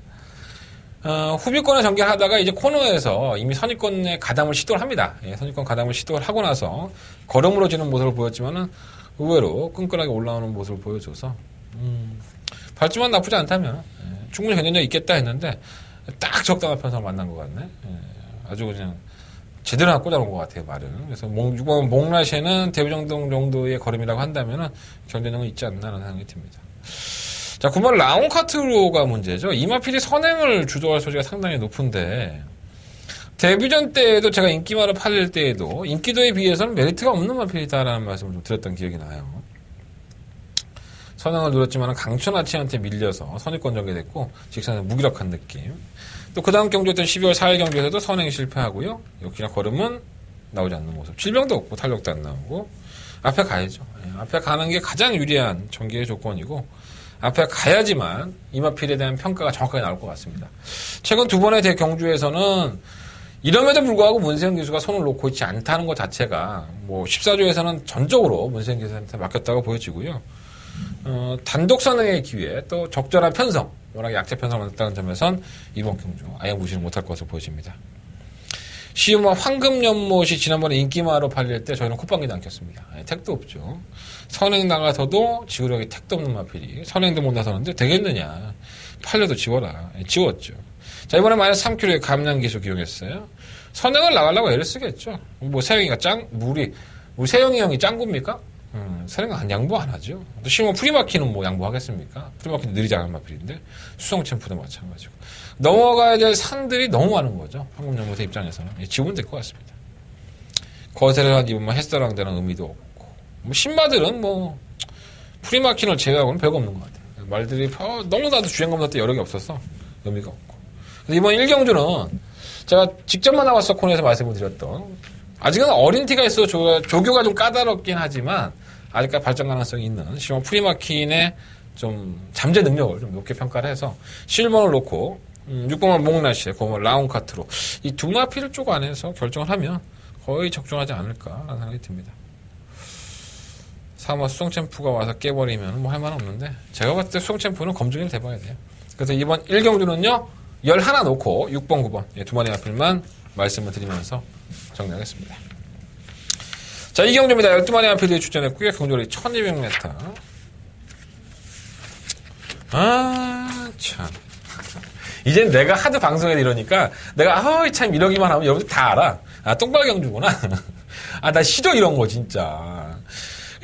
후비권에 전개하다가 이제 코너에서 이미 선입권에 가담을 시도를 합니다. 예, 선입권 가담을 시도를 하고 나서 걸음으로 지는 모습을 보였지만은 의외로 끈끈하게 올라오는 모습을 보여줘서 발주만 나쁘지 않다면 충분히 견뎌낼 있겠다 했는데 딱 적당한 편성을 만난 것 같네. 아주 그냥 제대로 하나 꽂아놓은 것 같아요, 말은. 그래서 몽라시에는 데뷔정동 정도의 걸음이라고 한다면은 견뎌내는 있지 않나라는 생각이 듭니다. 자, 9번 라운카트로가 문제죠. 이 마필이 선행을 주도할 소지가 상당히 높은데 데뷔전 때에도 제가 인기마를 팔릴 때에도 인기도에 비해서는 메리트가 없는 마필이다라는 말씀을 좀 드렸던 기억이 나요. 선행을 누렸지만 강천아치한테 밀려서 선입권 전개됐고 직선에서 무기력한 느낌. 또 그 다음 경주였던 12월 4일 경주에서도 선행 실패하고요. 역시나 걸음은 나오지 않는 모습. 질병도 없고 탄력도 안 나오고 앞에 가야죠. 앞에 가는 게 가장 유리한 전개의 조건이고 앞에 가야지만 이마필에 대한 평가가 정확하게 나올 것 같습니다. 최근 두 번의 대경주에서는 이럼에도 불구하고 문세영 기수가 손을 놓고 있지 않다는 것 자체가 뭐 14조에서는 전적으로 문세영 기수한테 맡겼다고 보여지고요. 단독 선행의 기회 또 적절한 편성, 워낙 약체 편성을 만났다는 점에선 이번 경주 아예 무시를 못할 것으로 보여집니다. 시우마 황금연못이 지난번에 인기마로 팔릴 때 저희는 콧방귀도 안 꼈습니다. 택도 없죠. 선행 나가서도 지구력이 택도 없는 마필이 선행도 못 나서는데 되겠느냐. 팔려도 지워라. 지웠죠. 자, 이번에 마이너스 3kg의 감량 기수 기용했어요. 선행을 나가려고 애를 쓰겠죠. 뭐 세영이가 우리 세영이 형이 짱구입니까? 선행은 안 양보 안 하죠. 또 시우마 프리마키는 뭐 양보하겠습니까? 프리마키는 느리지 않은 마필인데 수성 챔프도 마찬가지고. 넘어가야 될 산들이 너무 많은 거죠. 황금연못의 입장에서는. 지우면 될 것 같습니다. 거세를 한 이번만 햇사랑 되는 의미도 없고. 뭐 신마들은 뭐 프리마킨을 제외하고는 별거 없는 것 같아요. 말들이 너무나도 주행검사 때 여력이 없어서 의미가 없고. 그래서 이번 1경주는 제가 직접 만나봤어 코너에서 말씀을 드렸던 아직은 어린 티가 있어 조교가 좀 까다롭긴 하지만 아직까지 발전 가능성이 있는 시험 프리마킨의 좀 잠재 능력을 좀 높게 평가를 해서 7번을 놓고 6번은 몽라시에 9번 라운카트로 이 두 마필 쪽 안에서 결정을 하면 거의 적중하지 않을까라는 생각이 듭니다. 3화 수성챔프가 와서 깨버리면 뭐 할 말 없는데 제가 봤을 때 수성챔프는 검증을 해봐야 돼요. 그래서 이번 1경주는요 11 놓고 6번 9번 두 마리 마필만 말씀을 드리면서 정리하겠습니다. 자, 이 경주입니다. 12마리 마필이 출전했고요. 경주거리 1200m. 참. 이젠 내가 하도 방송에 이러니까 내가 참 이러기만 하면 여러분들 다 알아. 똥발 경주구나. 나 싫어 이런 거 진짜.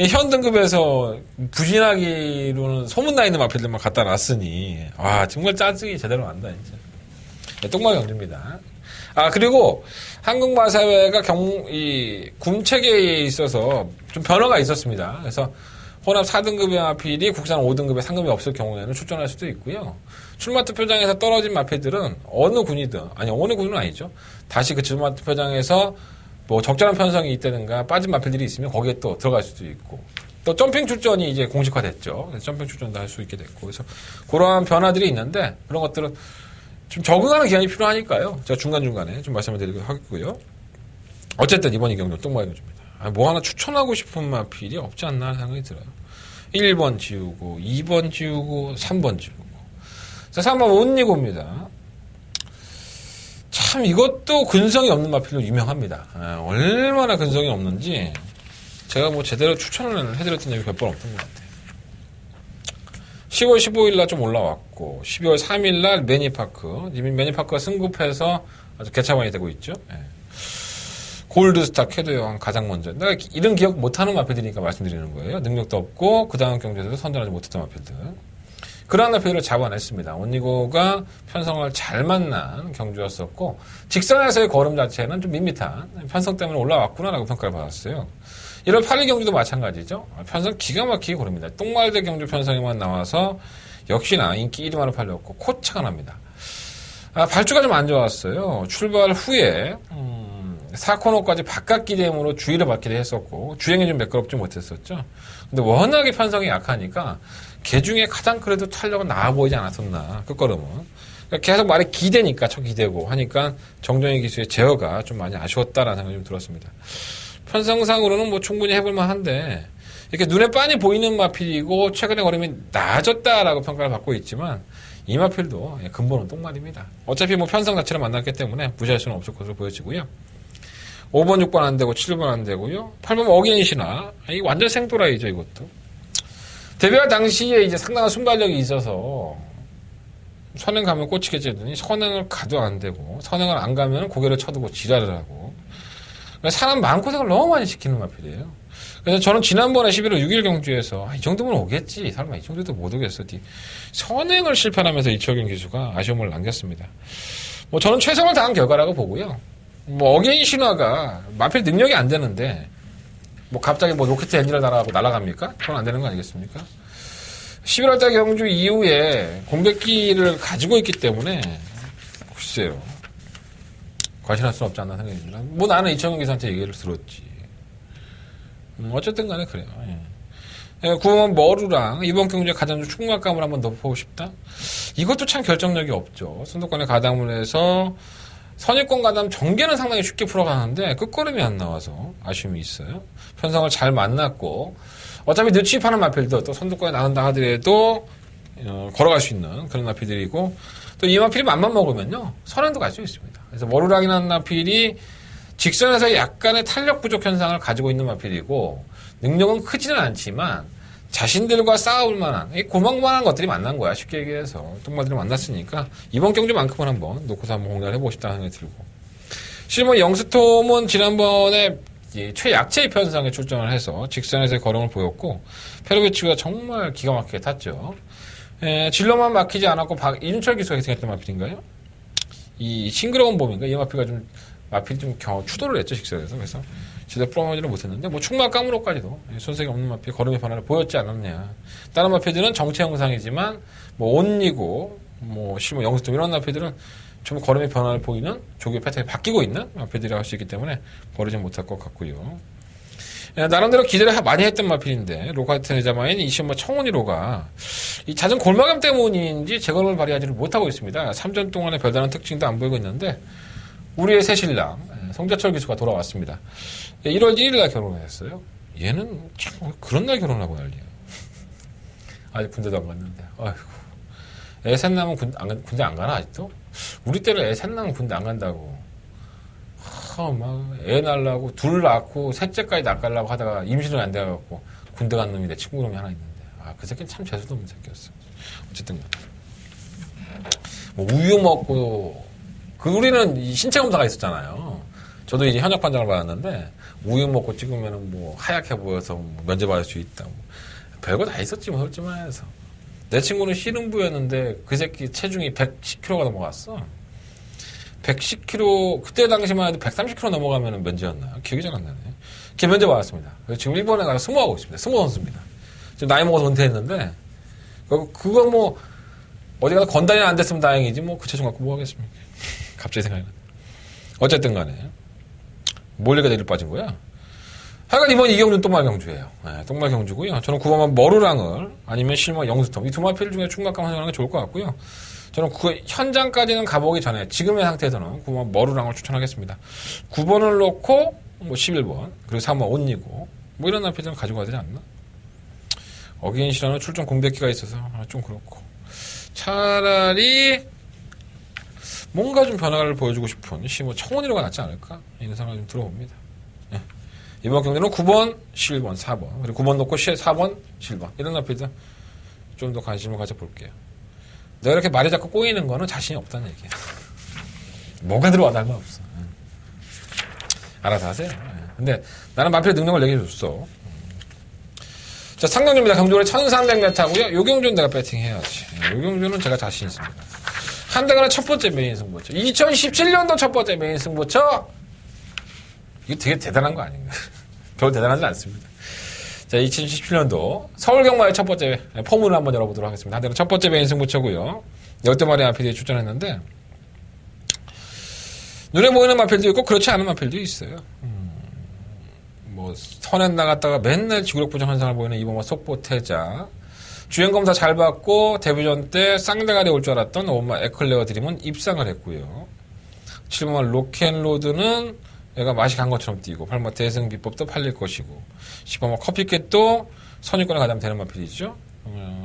현 등급에서 부진하기로는 소문나 있는 마필들만 갖다 놨으니 정말 짜증이 제대로 난다 진짜. 똥발 경주입니다. 그리고 한국마사회가 이 굼체계에 있어서 좀 변화가 있었습니다. 그래서 혼합 4등급의 마필이 국산 5등급의 상금이 없을 경우에는 출전할 수도 있고요. 출마 투표장에서 떨어진 마필들은 어느 군이든, 어느 군은 아니죠. 다시 그 출마 투표장에서 뭐 적절한 편성이 있다든가 빠진 마필들이 있으면 거기에 또 들어갈 수도 있고. 또 점핑 출전이 이제 공식화됐죠. 그래서 점핑 출전도 할 수 있게 됐고. 그래서 그러한 변화들이 있는데 그런 것들은 좀 적응하는 기간이 필요하니까요. 제가 중간중간에 좀 말씀을 드리도록 하겠고요. 어쨌든 이번 이경주 똥마이 경주입니다. 뭐 하나 추천하고 싶은 마필이 없지 않나 하는 생각이 들어요. 1번 지우고 2번 지우고 3번 지우고 자 3번 온니고입니다. 참 이것도 근성이 없는 마필로 유명합니다. 얼마나 근성이 없는지 제가 뭐 제대로 추천을 해드렸던 적이 몇 번 없던 것 같아요. 10월 15일 날 좀 올라왔고 12월 3일 날 매니파크 이미 매니파크가 승급해서 아주 개차반이 되고 있죠. 골드스타 캐도 여왕 가장 먼저. 내가 이런 기억 못하는 마필들이니까 말씀드리는 거예요. 능력도 없고 그 다음 경주에서도 선전하지 못했던 마필들. 그러한 마필을 잡아냈습니다. 온니고가 편성을 잘 만난 경주였었고 직선에서의 걸음 자체는 좀 밋밋한 편성 때문에 올라왔구나라고 평가를 받았어요. 1월 8일 경주도 마찬가지죠. 편성 기가 막히게 고릅니다. 똥말대 경주 편성에만 나와서 역시나 인기 1위만을 팔렸고 코차가 납니다. 발주가 좀 안 좋았어요. 출발 후에 4코너까지 바깥 기대음으로 주의를 받기도 했었고 주행이 좀 매끄럽지 못했었죠. 근데 워낙에 편성이 약하니까 개 중에 가장 그래도 탄력은 나아 보이지 않았었나 끝걸음은. 그러니까 계속 말이 기대니까 첫 기대고 하니까 정정희 기수의 제어가 좀 많이 아쉬웠다라는 생각이 좀 들었습니다. 편성상으로는 뭐 충분히 해볼만 한데 이렇게 눈에 빤히 보이는 마필이고 최근에 걸음이 나아졌다라고 평가를 받고 있지만 이 마필도 근본은 똥말입니다. 어차피 뭐 편성 자체를 만났기 때문에 무시할 수는 없을 것으로 보여지고요. 5번, 6번 안 되고 7번 안 되고요. 8번 어게인시나 이게 완전 생또라이죠 이것도. 데뷔할 당시에 이제 상당한 순발력이 있어서 선행 가면 꽂히겠지 했더니 선행을 가도 안 되고 선행을 안 가면 고개를 쳐두고 지랄을 하고 사람 마음고생을 너무 많이 시키는 마필이에요. 그래서 저는 지난번에 11월 6일 경주에서 이 정도면 오겠지. 설마 이 정도도 못 오겠어. 선행을 실패하면서 이철균 기수가 아쉬움을 남겼습니다. 뭐 저는 최선을 다한 결과라고 보고요. 뭐 어게인 신화가 마필 능력이 안 되는데 뭐 갑자기 뭐 로켓 엔진을 달아가고 날아갑니까? 그건 안 되는 거 아니겠습니까? 11월달 경주 이후에 공백기를 가지고 있기 때문에 글쎄요. 과신할 수는 없지 않나 생각이 듭니다. 뭐 나는 이철균 기수한테 얘기를 들었지. 어쨌든 간에 그래요. 9번 머루랑 이번 경주에 가장 충막감을 한번 덮어보고 싶다? 이것도 참 결정력이 없죠. 선두권에 가담을 해서 선입권 가담 전개는 상당히 쉽게 풀어가는데 끝걸음이 안 나와서 아쉬움이 있어요. 편성을 잘 만났고 어차피 늦취입하는 마필도 또 선두권에 나온다 하더라도 걸어갈 수 있는 그런 마필들이고 또 이 마필이 맘만 먹으면요 선행도 갈 수 있습니다. 그래서 머루랑이라는 마필이 직선에서 약간의 탄력 부족 현상을 가지고 있는 마필이고 능력은 크지는 않지만 자신들과 싸울 만한 고만고만한 것들이 만난 거야. 쉽게 얘기해서 똥마들이 만났으니까 이번 경주만큼은 한번 놓고서 한번 공략을 해보고 싶다는 생각이 들고 실은 영스톰은 지난번에 최약체 편성에 출전을 해서 직선에서의 걸음을 보였고 페로비치가 정말 기가 막히게 탔죠. 진로만 막히지 않았고 이준철 기수가 희생했던 마필인가요? 이 싱그러운 봄인가? 이 마필이 좀 추돌을 했죠, 직선에서. 그래서 제대로 풀어보지를 못했는데, 충마 까무로까지도 손색이 없는 마필 걸음의 변화를 보였지 않았냐. 다른 마필들은 정체 형상이지만, 온리고, 영스톰 이런 마필들은 좀 걸음의 변화를 보이는 조교의 패턴이 바뀌고 있는 마필들이라고 할 수 있기 때문에 버리지 못할 것 같고요. 나름대로 기대를 많이 했던 마필인데, 로카테네자마인 이시마 청원이로가 이 잦은 골마감 때문인지 재걸음을 발휘하지를 못하고 있습니다. 3전 동안의 별다른 특징도 안 보이고 있는데, 우리의 새 신랑 송자철 기수가 돌아왔습니다. 1월 1일 날 결혼을 했어요. 얘는 참 그런 날 결혼하고 난리야. 아직 군대도 안 갔는데. 아이고. 애 셋 낳으면 군대 안 가나 아직도? 우리 때는 애 셋 낳으면 군대 안 간다고. 막 애 낳으려고 둘 낳고 셋째까지 낳으려고 하다가 임신을 안 돼갖고 군대 간 놈이 내 친구 놈이 하나 있는데. 그 새끼는 참 재수도 없는 새끼였어. 어쨌든 우유 먹고 우리는 신체 검사가 있었잖아요. 저도 이제 현역 판정을 받았는데, 우유 먹고 찍으면 하얗게 보여서 면제받을 수 있다. 별거 다 있었지, 솔직히 해서. 내 친구는 씨름부였는데, 그 새끼 체중이 110kg가 넘어갔어. 110kg, 그때 당시만 해도 130kg 넘어가면 면제였나? 기억이 잘 안 나네. 걔 면제받았습니다. 지금 일본에 가서 스모하고 있습니다. 스모 선수입니다. 지금 나이 먹어서 은퇴했는데, 그거 어디 가서 건달이 안 됐으면 다행이지, 그 체중 갖고 뭐 하겠습니까? 갑자기 생각이 나. 어쨌든 간에. 뭘 얘기가 내일 빠진 거야? 하여간 이번 이경주는 똥말경주예요. 똥말경주고요. 저는 9번만 머루랑을 아니면 실마 영스톰 이 두 마필 중에 충각감 활용하는 게 좋을 것 같고요. 저는 그 현장까지는 가보기 전에 지금의 상태에서는 9번 머루랑을 추천하겠습니다. 9번을 놓고 11번 그리고 3번 온리고 이런 마필들은 가지고 가야 되지 않나? 어게인 시라는 출전 공백기가 있어서 좀 그렇고 차라리 뭔가 좀 변화를 보여주고 싶은 청원이로가 낫지 않을까? 이런 생각이 좀 들어봅니다. 예. 이번 경기는 9번, 11번, 4번 그리고 9번 놓고 4번, 7번 이런 나필들 좀 더 관심을 가져볼게요. 내가 이렇게 말이 자꾸 꼬이는 거는 자신이 없다는 얘기야. 뭐가 들어와 달라 없어. 예. 알아서 하세요. 예. 근데 나는 마필의 능력을 얘기해줬어. 자, 상경주입니다. 경주를 1300m고요. 요경주는 내가 배팅해야지. 요경주는 제가 자신 있습니다. 한대가는 첫 번째 메인 승부처. 2017년도 첫 번째 메인 승부처. 이거 되게 대단한 거 아닌가? 별로 대단하지 않습니다. 자, 2017년도 서울경마의 첫 번째 포문을 한번 열어보도록 하겠습니다. 한대가는 첫 번째 메인 승부처고요. 10대마리 마필이 출전했는데 눈에 보이는 마필도 있고 그렇지 않은 마필도 있어요. 선에 나갔다가 맨날 지구력 부정 현상을 보이는 이범호 속보태자. 주행검사 잘 받고 데뷔전 때 쌍대가리 올 줄 알았던 오마 에클레어 드림은 입상을 했고요. 7번만 로켓로드는 얘가 맛이 간 것처럼 뛰고 8번 대승 비법도 팔릴 것이고 10번만 커피캣도 선유권에 가담 되는 마필이죠.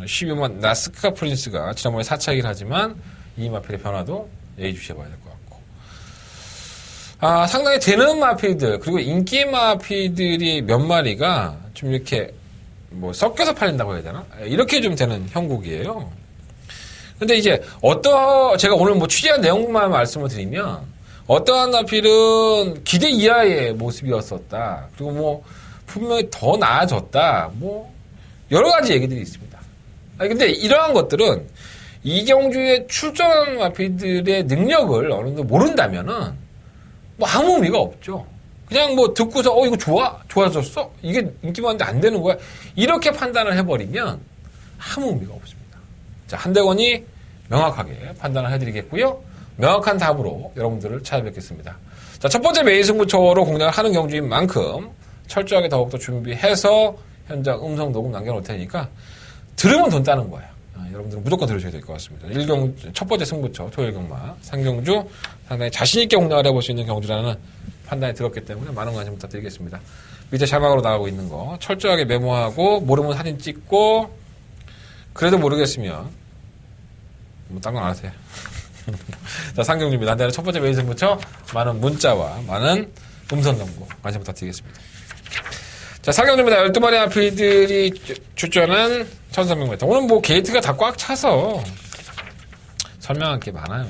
12번만 나스카 프린스가 지난번에 4차이긴 하지만 이 마필의 변화도 예의주시해봐야 될 것 같고 상당히 되는 마필들 그리고 인기 마필들이 몇 마리가 좀 이렇게 섞여서 팔린다고 해야 되나? 이렇게 좀 되는 형국이에요. 근데 이제 제가 오늘 취재한 내용만 말씀을 드리면, 어떠한 나필은 기대 이하의 모습이었었다. 그리고 분명히 더 나아졌다. 여러 가지 얘기들이 있습니다. 근데 이러한 것들은 이경주의 출전하는 마필들의 능력을 어느 정도 모른다면은, 아무 의미가 없죠. 그냥 듣고서 이거 좋아졌어? 이게 인기 많은데 안 되는 거야? 이렇게 판단을 해버리면 아무 의미가 없습니다. 자, 한대건이 명확하게 판단을 해드리겠고요. 명확한 답으로 여러분들을 찾아뵙겠습니다. 자, 첫 번째 메인 승부처로 공략을 하는 경주인 만큼 철저하게 더욱더 준비해서 현장 음성 녹음 남겨놓을 테니까 들으면 돈 따는 거예요. 여러분들은 무조건 들으셔야 될 것 같습니다. 첫 번째 승부처 토요일 경마 상경주 상당히 자신있게 공략을 해볼 수 있는 경주라는 판단이 들었기 때문에 많은 관심 부탁드리겠습니다. 밑에 자막으로 나가고 있는 거 철저하게 메모하고 모르면 사진 찍고 그래도 모르겠으면 뭐 딴 건 안 하세요. 자, 상경주입니다. 한대는 첫 번째 메인 승부처 많은 문자와 많은 음성 정보 관심 부탁드리겠습니다. 자, 상경주입니다. 12마리 아필들이 출전한 1300m. 오늘 뭐 게이트가 다 꽉 차서 설명할 게 많아요.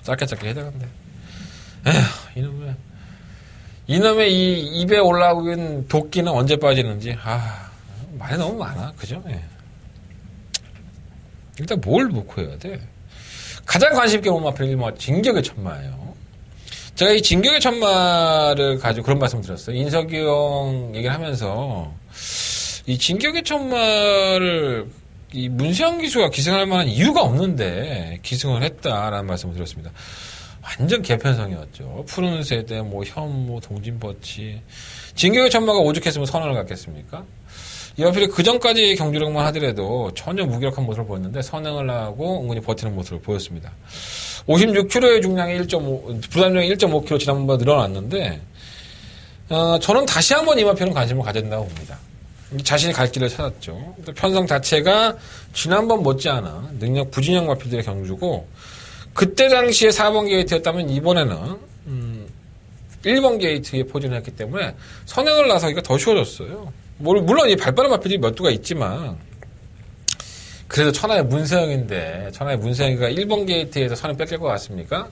짧게 해야 되는데. 에휴, 이놈의 이 입에 올라오고 있는 도끼는 언제 빠지는지, 말이 너무 많아. 그죠? 예. 일단 뭘 놓고 해야 돼? 가장 관심있게 본 마필이 진격의 천마예요. 제가 이 진격의 천마를 가지고 그런 말씀 드렸어요. 인석이 형 얘기를 하면서, 이 진격의 천마를 이 문세영 기수가 기승할 만한 이유가 없는데 기승을 했다라는 말씀을 드렸습니다. 완전 개편성이었죠. 푸른 세대, 현모, 동진버치. 진격의 천마가 오죽했으면 선언을 갖겠습니까? 이 어필이 그 전까지 경주력만 하더라도 전혀 무기력한 모습을 보였는데 선행을 하고 은근히 버티는 모습을 보였습니다. 56kg의 중량이 부담량이 1.5kg 지난번보다 늘어났는데, 저는 다시 한번 이마표는 관심을 가져야 된다고 봅니다. 자신이 갈 길을 찾았죠. 편성 자체가 지난번 못지않아 능력 부진형 마필들의 경주고, 그때 당시에 4번 게이트였다면 이번에는 1번 게이트에 포진을 했기 때문에 선행을 나서기가 더 쉬워졌어요. 물론 이 발빠른 마필이 몇 두가 있지만 그래도 천하의 문세영인데 천하의 문세영이가 1번 게이트에서 선행 뺏길 것 같습니까?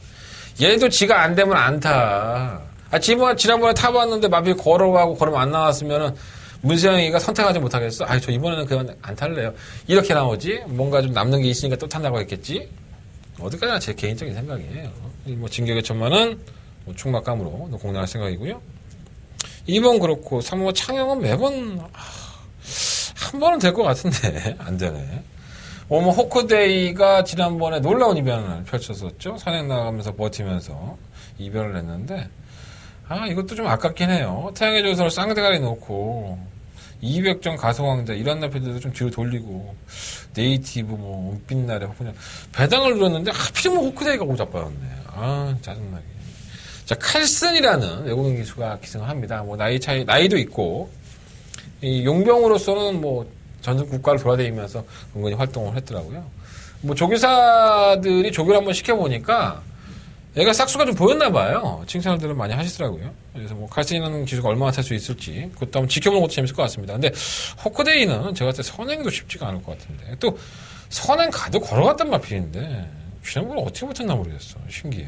얘도 지가 안 되면 안 타. 지난번에 타봤는데 마필 걸어가고 걸으면 안 나왔으면은 문세영이가 선택하지 못하겠어? 저 이번에는 그냥 안 탈래요. 이렇게 나오지? 뭔가 좀 남는 게 있으니까 또 탄다고 했겠지? 어디까지나 제 개인적인 생각이에요. 진격의 천마는 충막감으로 공략할 생각이고요. 2번 그렇고 3번 창영은 매번 한 번은 될 것 같은데 안 되네. 호크데이가 지난번에 놀라운 이변을 펼쳤었죠. 선행 나가면서 버티면서 이변을 했는데 이것도 좀 아깝긴 해요. 태양의 조서를 쌍대가리 놓고 200점 가소광자 이런 나필들도 좀 뒤로 돌리고 네이티브 은빛날에 그냥 배당을 누렸는데 하필이면 호크데이가 고자빠졌네. 짜증나게. 자, 칼슨이라는 외국인 기수가 기승을 합니다. 나이도 있고 이 용병으로서는 전국 국가를 돌아다니면서 은근히 활동을 했더라고요. 조교사들이 조교를 한번 시켜보니까 얘가 싹수가 좀 보였나 봐요. 칭찬들을 많이 하시더라고요. 그래서 칼슨이라는 기수가 얼마나 탈 수 있을지 그것도 한번 지켜보는 것도 재밌을 것 같습니다. 근데 호크데이는 제가 봤을 때 선행도 쉽지가 않을 것 같은데 또 선행 가도 걸어갔단 마필인데 지난번에 어떻게 버텼나 모르겠어. 신기해.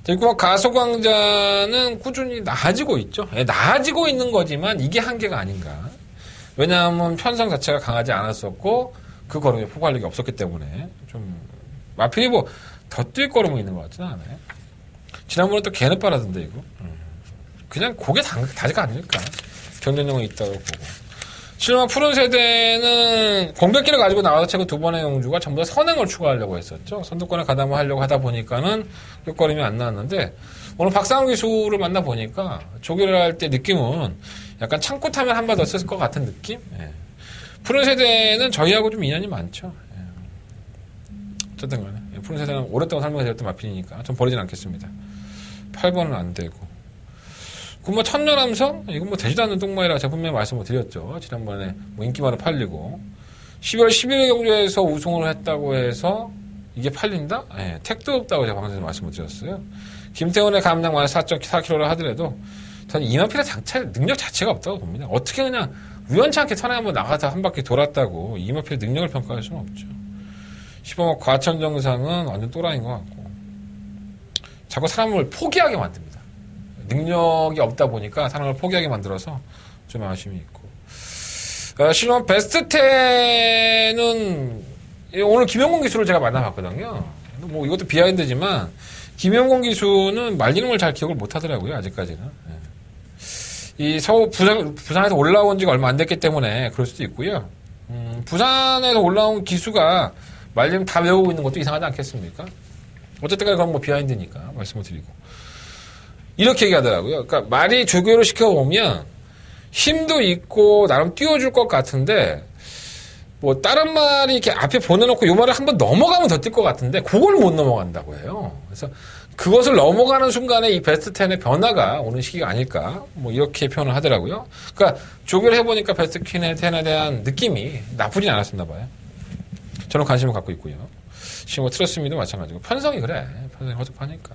그리고 가소광자는 꾸준히 나아지고 있죠. 나아지고 있는 거지만 이게 한계가 아닌가. 왜냐하면 편성 자체가 강하지 않았었고 그 걸음에 포괄력이 없었기 때문에 좀 마필이 더 뛸 걸음이 있는 것 같지는 않아요. 지난번에 또 개는 빠라던데 이거. 그냥 고개 다지가 아닐까. 경쟁력은 있다고 보고. 실마 푸른 세대는 공백기를 가지고 나와서 최고 2번의 경주가 전부 다 선행을 추가하려고 했었죠. 선두권에 가담을 하려고 하다 보니까는 끝걸음이 안 나왔는데 오늘 박상훈 기수를 만나보니까 조교를 할 때 느낌은 약간 창고 타면 한 발 더 썼을 것 같은 느낌? 예. 푸른 세대는 저희하고 좀 인연이 많죠. 예. 어쨌든 간에 푸른 세대는 오랫동안 설명해 드렸던 마필이니까 전 버리진 않겠습니다. 8번은 안 되고 천년함성? 이건 되지도 않는 똥마이라고 제가 분명히 말씀을 드렸죠. 지난번에 인기마로 팔리고 12월 11일 경주에서 우승을 했다고 해서 이게 팔린다? 택도 없다고 제가 방송에서 말씀을 드렸어요. 김태훈의 감량 만약 4.4kg를 하더라도 저는 이마필의 능력 자체가 없다고 봅니다. 어떻게 그냥 우연치 않게 선에 한번 나가서 한 바퀴 돌았다고 이마필의 능력을 평가할 수는 없죠. 15번 과천정상은 완전 또라이인 것 같고 자꾸 사람을 포기하게 만듭니다. 능력이 없다 보니까 사람을 포기하게 만들어서 좀 아쉬움이 있고. 실론 베스트 10은 오늘 김영곤 기수를 제가 만나봤거든요. 이것도 비하인드지만 김영곤 기수는 말리는 걸 잘 기억을 못 하더라고요. 아직까지는. 이 부산에서 올라온 지가 얼마 안 됐기 때문에 그럴 수도 있고요. 부산에서 올라온 기수가 말리면 다 외우고 있는 것도 이상하지 않겠습니까? 어쨌든 간에 그건 비하인드니까 말씀을 드리고. 이렇게 얘기하더라고요. 그러니까 말이 조교를 시켜보면 힘도 있고 나름 띄워줄 것 같은데 뭐 다른 말이 이렇게 앞에 보내놓고 요 말을 한번 넘어가면 더 뛸 것 같은데 그걸 못 넘어간다고 해요. 그래서 그것을 넘어가는 순간에 이 베스트 10의 변화가 오는 시기가 아닐까 뭐 이렇게 표현을 하더라고요. 그러니까 조교를 해보니까 베스트 10에 대한 느낌이 나쁘진 않았었나 봐요. 저는 관심을 갖고 있고요. 지금 뭐 트러스미도 마찬가지고 편성이 그래. 편성이 허접하니까.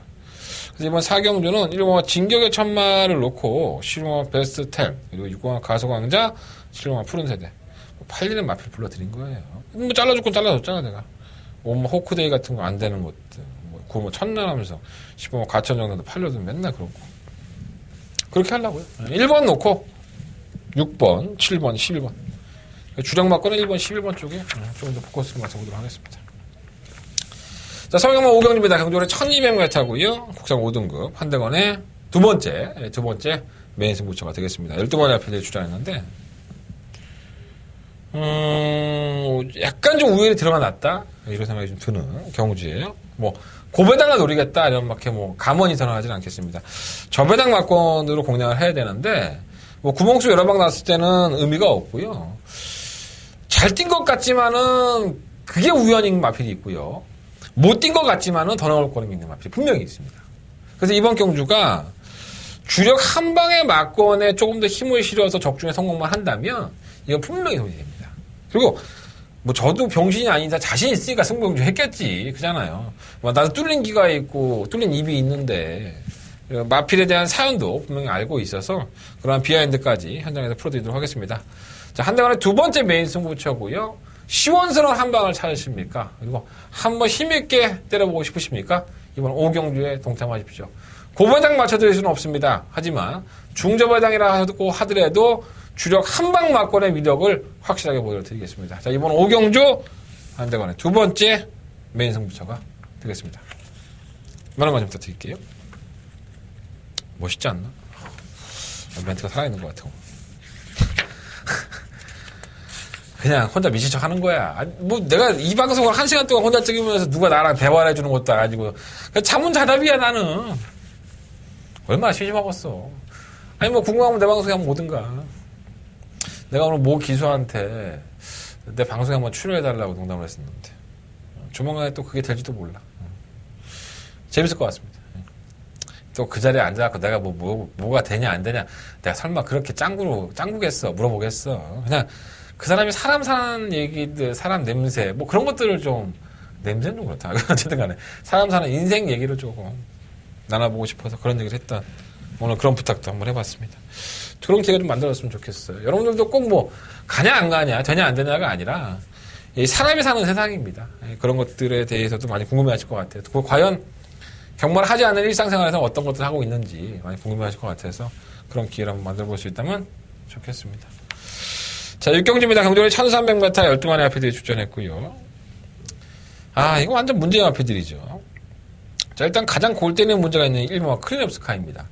그래서 이번 4경주는 1공화 진격의 천마를 놓고 실용화 베스트 10 그리고 6공화 가소강자 실용화 푸른 세대 팔리는 마필 불러드린 거예요. 뭐 잘라줄 건 잘라줬잖아 내가. 뭐 호크데이 같은 거 안 되는 것들 그거 뭐 첫날 하면서 15만 4천 정도 팔려도 맨날 그러고 그렇게 하려고요. 1번 놓고 6번, 7번, 11번 주력 맞고는 1번, 11번 쪽에 조금 더 포커스를 맞춰보도록 하겠습니다. 자, 서경만 5경주입니다. 경주는 1200m고요. 국산 5등급 한대건의 두 번째 메인 승부처가 되겠습니다. 12번의 앞에 주장했는데 약간 좀 우열이 들어가 놨다 이런 생각이 좀 드는 경주예요. 뭐 고배당을 노리겠다 이런 막 뭐 감언이 선언하지는 않겠습니다. 저배당 막권으로 공략을 해야 되는데 뭐 구멍수 여러 방 났을 때는 의미가 없고요. 잘 뛴 것 같지만은 그게 우연인 마필이 있고요. 못 뛴 것 같지만은 더 나올 거림이 있는 마필이 분명히 있습니다. 그래서 이번 경주가 주력 한 방의 막권에 조금 더 힘을 실어서 적중에 성공만 한다면 이건 분명히 도움이 됩니다. 그리고 뭐 저도 병신이 아닌 다 자신 있으니까 승부경주 했겠지. 그잖아요. 뭐 나도 뚫린 기가 있고 뚫린 입이 있는데 마필에 대한 사연도 분명히 알고 있어서 그러한 비하인드까지 현장에서 풀어드리도록 하겠습니다. 자, 한대간의 두 번째 메인 승부처고요. 시원스러운 한 방을 찾으십니까? 그리고 한번 힘있게 때려보고 싶으십니까? 이번 5경주에 동참하십시오. 고배당 맞춰드릴 수는 없습니다. 하지만 중저배당이라고 하더라도 주력 한방 막권의 위력을 확실하게 보여드리겠습니다. 자, 이번 5경주 한대관의 두 번째 메인 승부처가 되겠습니다. 많은 관심 부탁드릴게요. 멋있지 않나? 멘트가 살아있는 것 같아. 그냥 혼자 미친 척 하는 거야. 뭐 내가 이 방송을 1시간 동안 혼자 찍으면서 누가 나랑 대화를 해주는 것도 아니고 그냥 자문자답이야 나는. 얼마나 심심하겠어. 아니 뭐 궁금하면 내 방송에 한번 오든가. 내가 오늘 모 기수한테 내 방송에 한번 출연해달라고 농담을 했었는데 조만간에 또 그게 될지도 몰라. 재밌을 것 같습니다. 또 그 자리에 앉아갖고 내가 뭐가 되냐 안 되냐 내가 설마 그렇게 짱구겠어 물어보겠어. 그냥 그 사람이 사람 사는 얘기들 사람 냄새 뭐 그런 것들을 좀 냄새는 좀 그렇다. 어쨌든 간에 사람 사는 인생 얘기를 조금 나눠보고 싶어서 그런 얘기를 했던 오늘 그런 부탁도 한번 해봤습니다. 그런 기회가 좀 만들었으면 좋겠어요. 여러분들도 꼭 뭐 가냐 안 가냐 되냐 안 되냐가 아니라 이 사람이 사는 세상입니다. 그런 것들에 대해서도 많이 궁금해하실 것 같아요. 과연 경마를 하지 않는 일상생활에서 어떤 것들을 하고 있는지 많이 궁금해하실 것 같아서 그런 기회를 한번 만들어볼 수 있다면 좋겠습니다. 자, 6경주입니다. 경주는 1300m 12마리 앞에들이 출전했고요. 아, 이거 완전 문제의 앞에들이죠. 자, 일단 가장 골 때리는 문제가 있는 1번화 클린업 스카이입니다.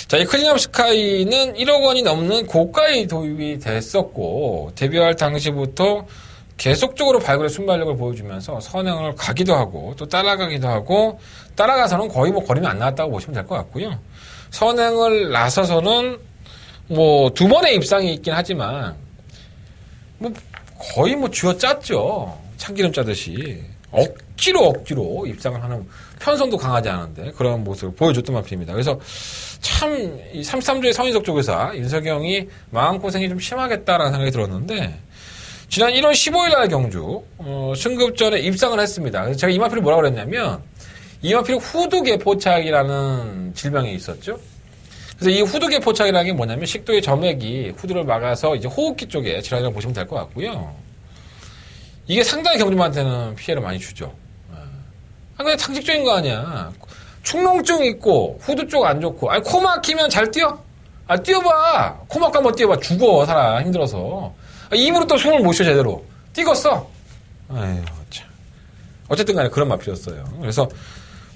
자, 이 클린업 스카이는 1억 원이 넘는 고가에 도입이 됐었고, 데뷔할 당시부터 계속적으로 발굴의 순발력을 보여주면서 선행을 가기도 하고, 또 따라가기도 하고, 따라가서는 거의 뭐 거리는 안 나왔다고 보시면 될 것 같고요. 선행을 나서서는 뭐 2번의 입상이 있긴 하지만, 뭐 거의 뭐 쥐어짰죠. 참기름 짜듯이. 억지로 입상을 하는 편성도 강하지 않은데 그런 모습을 보여줬던 마필입니다. 그래서 참 이 33조의 서인석 조교사 윤석영이 마음고생이 좀 심하겠다라는 생각이 들었는데 지난 1월 15일 날 경주 승급전에 입상을 했습니다. 그래서 제가 이 마필을 뭐라고 그랬냐면 이 마필이 후두개 포착이라는 질병이 있었죠. 그래서 이 후두개 포착이라는 게 뭐냐면 식도의 점액이 후두를 막아서 이제 호흡기 쪽에 질환이라고 보시면 될 것 같고요. 이게 상당히 경주마한테는 피해를 많이 주죠. 그냥 상식적인 거 아니야. 축농증 있고 후두 쪽 안 좋고 아니 코 막히면 잘 뛰어? 뛰어봐. 코 막고 한번 뛰어봐. 죽어 사람 힘들어서. 입으로 또 숨을 못 쉬어 제대로. 뛰겠어. 아유 참. 어쨌든 간에 그런 마필이었어요. 그래서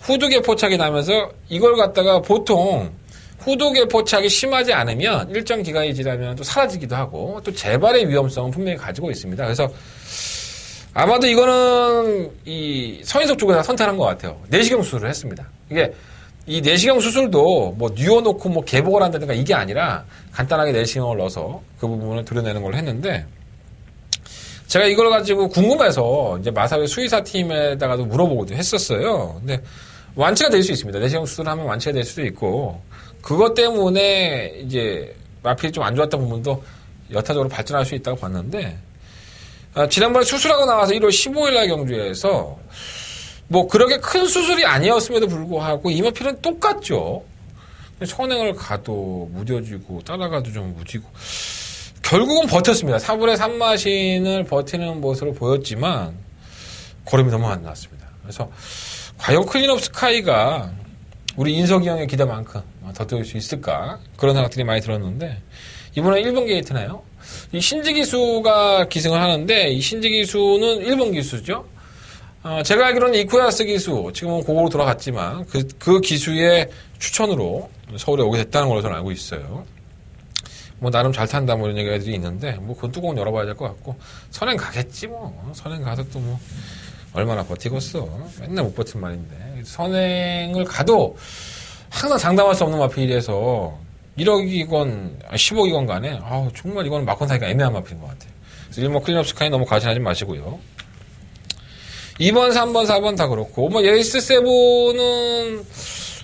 후두개 포착이 나면서 이걸 갖다가 보통 후두개 포착이 심하지 않으면 일정 기간이 지나면 또 사라지기도 하고 또 재발의 위험성은 분명히 가지고 있습니다. 그래서 아마도 이거는 이 서인석 쪽에서 선택한 것 같아요. 내시경 수술을 했습니다. 이게 이 내시경 수술도 뭐 뉘어놓고 뭐 개복을 한다든가 이게 아니라 간단하게 내시경을 넣어서 그 부분을 도려내는 걸 했는데 제가 이걸 가지고 궁금해서 이제 마사회 수의사 팀에다가도 물어보고도 했었어요. 근데 완치가 될 수 있습니다. 내시경 수술을 하면 완치가 될 수도 있고, 그것 때문에 이제 마필이 좀 안 좋았던 부분도 여타적으로 발전할 수 있다고 봤는데, 지난번에 수술하고 나와서 1월 15일 날 경주에서 뭐 그렇게 큰 수술이 아니었음에도 불구하고 이마필은 똑같죠. 선행을 가도 무뎌지고 따라가도 좀 무디고 결국은 버텼습니다. 4분의 3 마신을 버티는 모습을 보였지만 걸음이 너무 안 나왔습니다. 그래서 과연 클린업 스카이가 우리 인석이 형의 기대만큼 더 뛸 수 있을까? 그런 생각들이 많이 들었는데 이번에 1번 게이트네요. 이 신지 기수가 기승을 하는데 이 신지 기수는 1번 기수죠. 제가 알기로는 이쿠야스 기수, 지금은 고고로 돌아갔지만 그 기수의 추천으로 서울에 오게 됐다는 걸로 저는 알고 있어요. 뭐 나름 잘 탄다 뭐 이런 얘기들이 있는데 뭐 그건 뚜껑 열어봐야 될 것 같고 선행 가겠지 뭐. 선행 가서 또 뭐 얼마나 버티겠어. 맨날 못 버틴 말인데 선행을 가도 항상 장담할 수 없는 마필이라서 1억이건 10억이건 간에 정말 이거는 막건 사기가 애매한 마필인 것 같아요. 그래서 1번 클린업 스카이 너무 과신하지 마시고요. 2번, 3번, 4번 다 그렇고 뭐 에이스 세븐은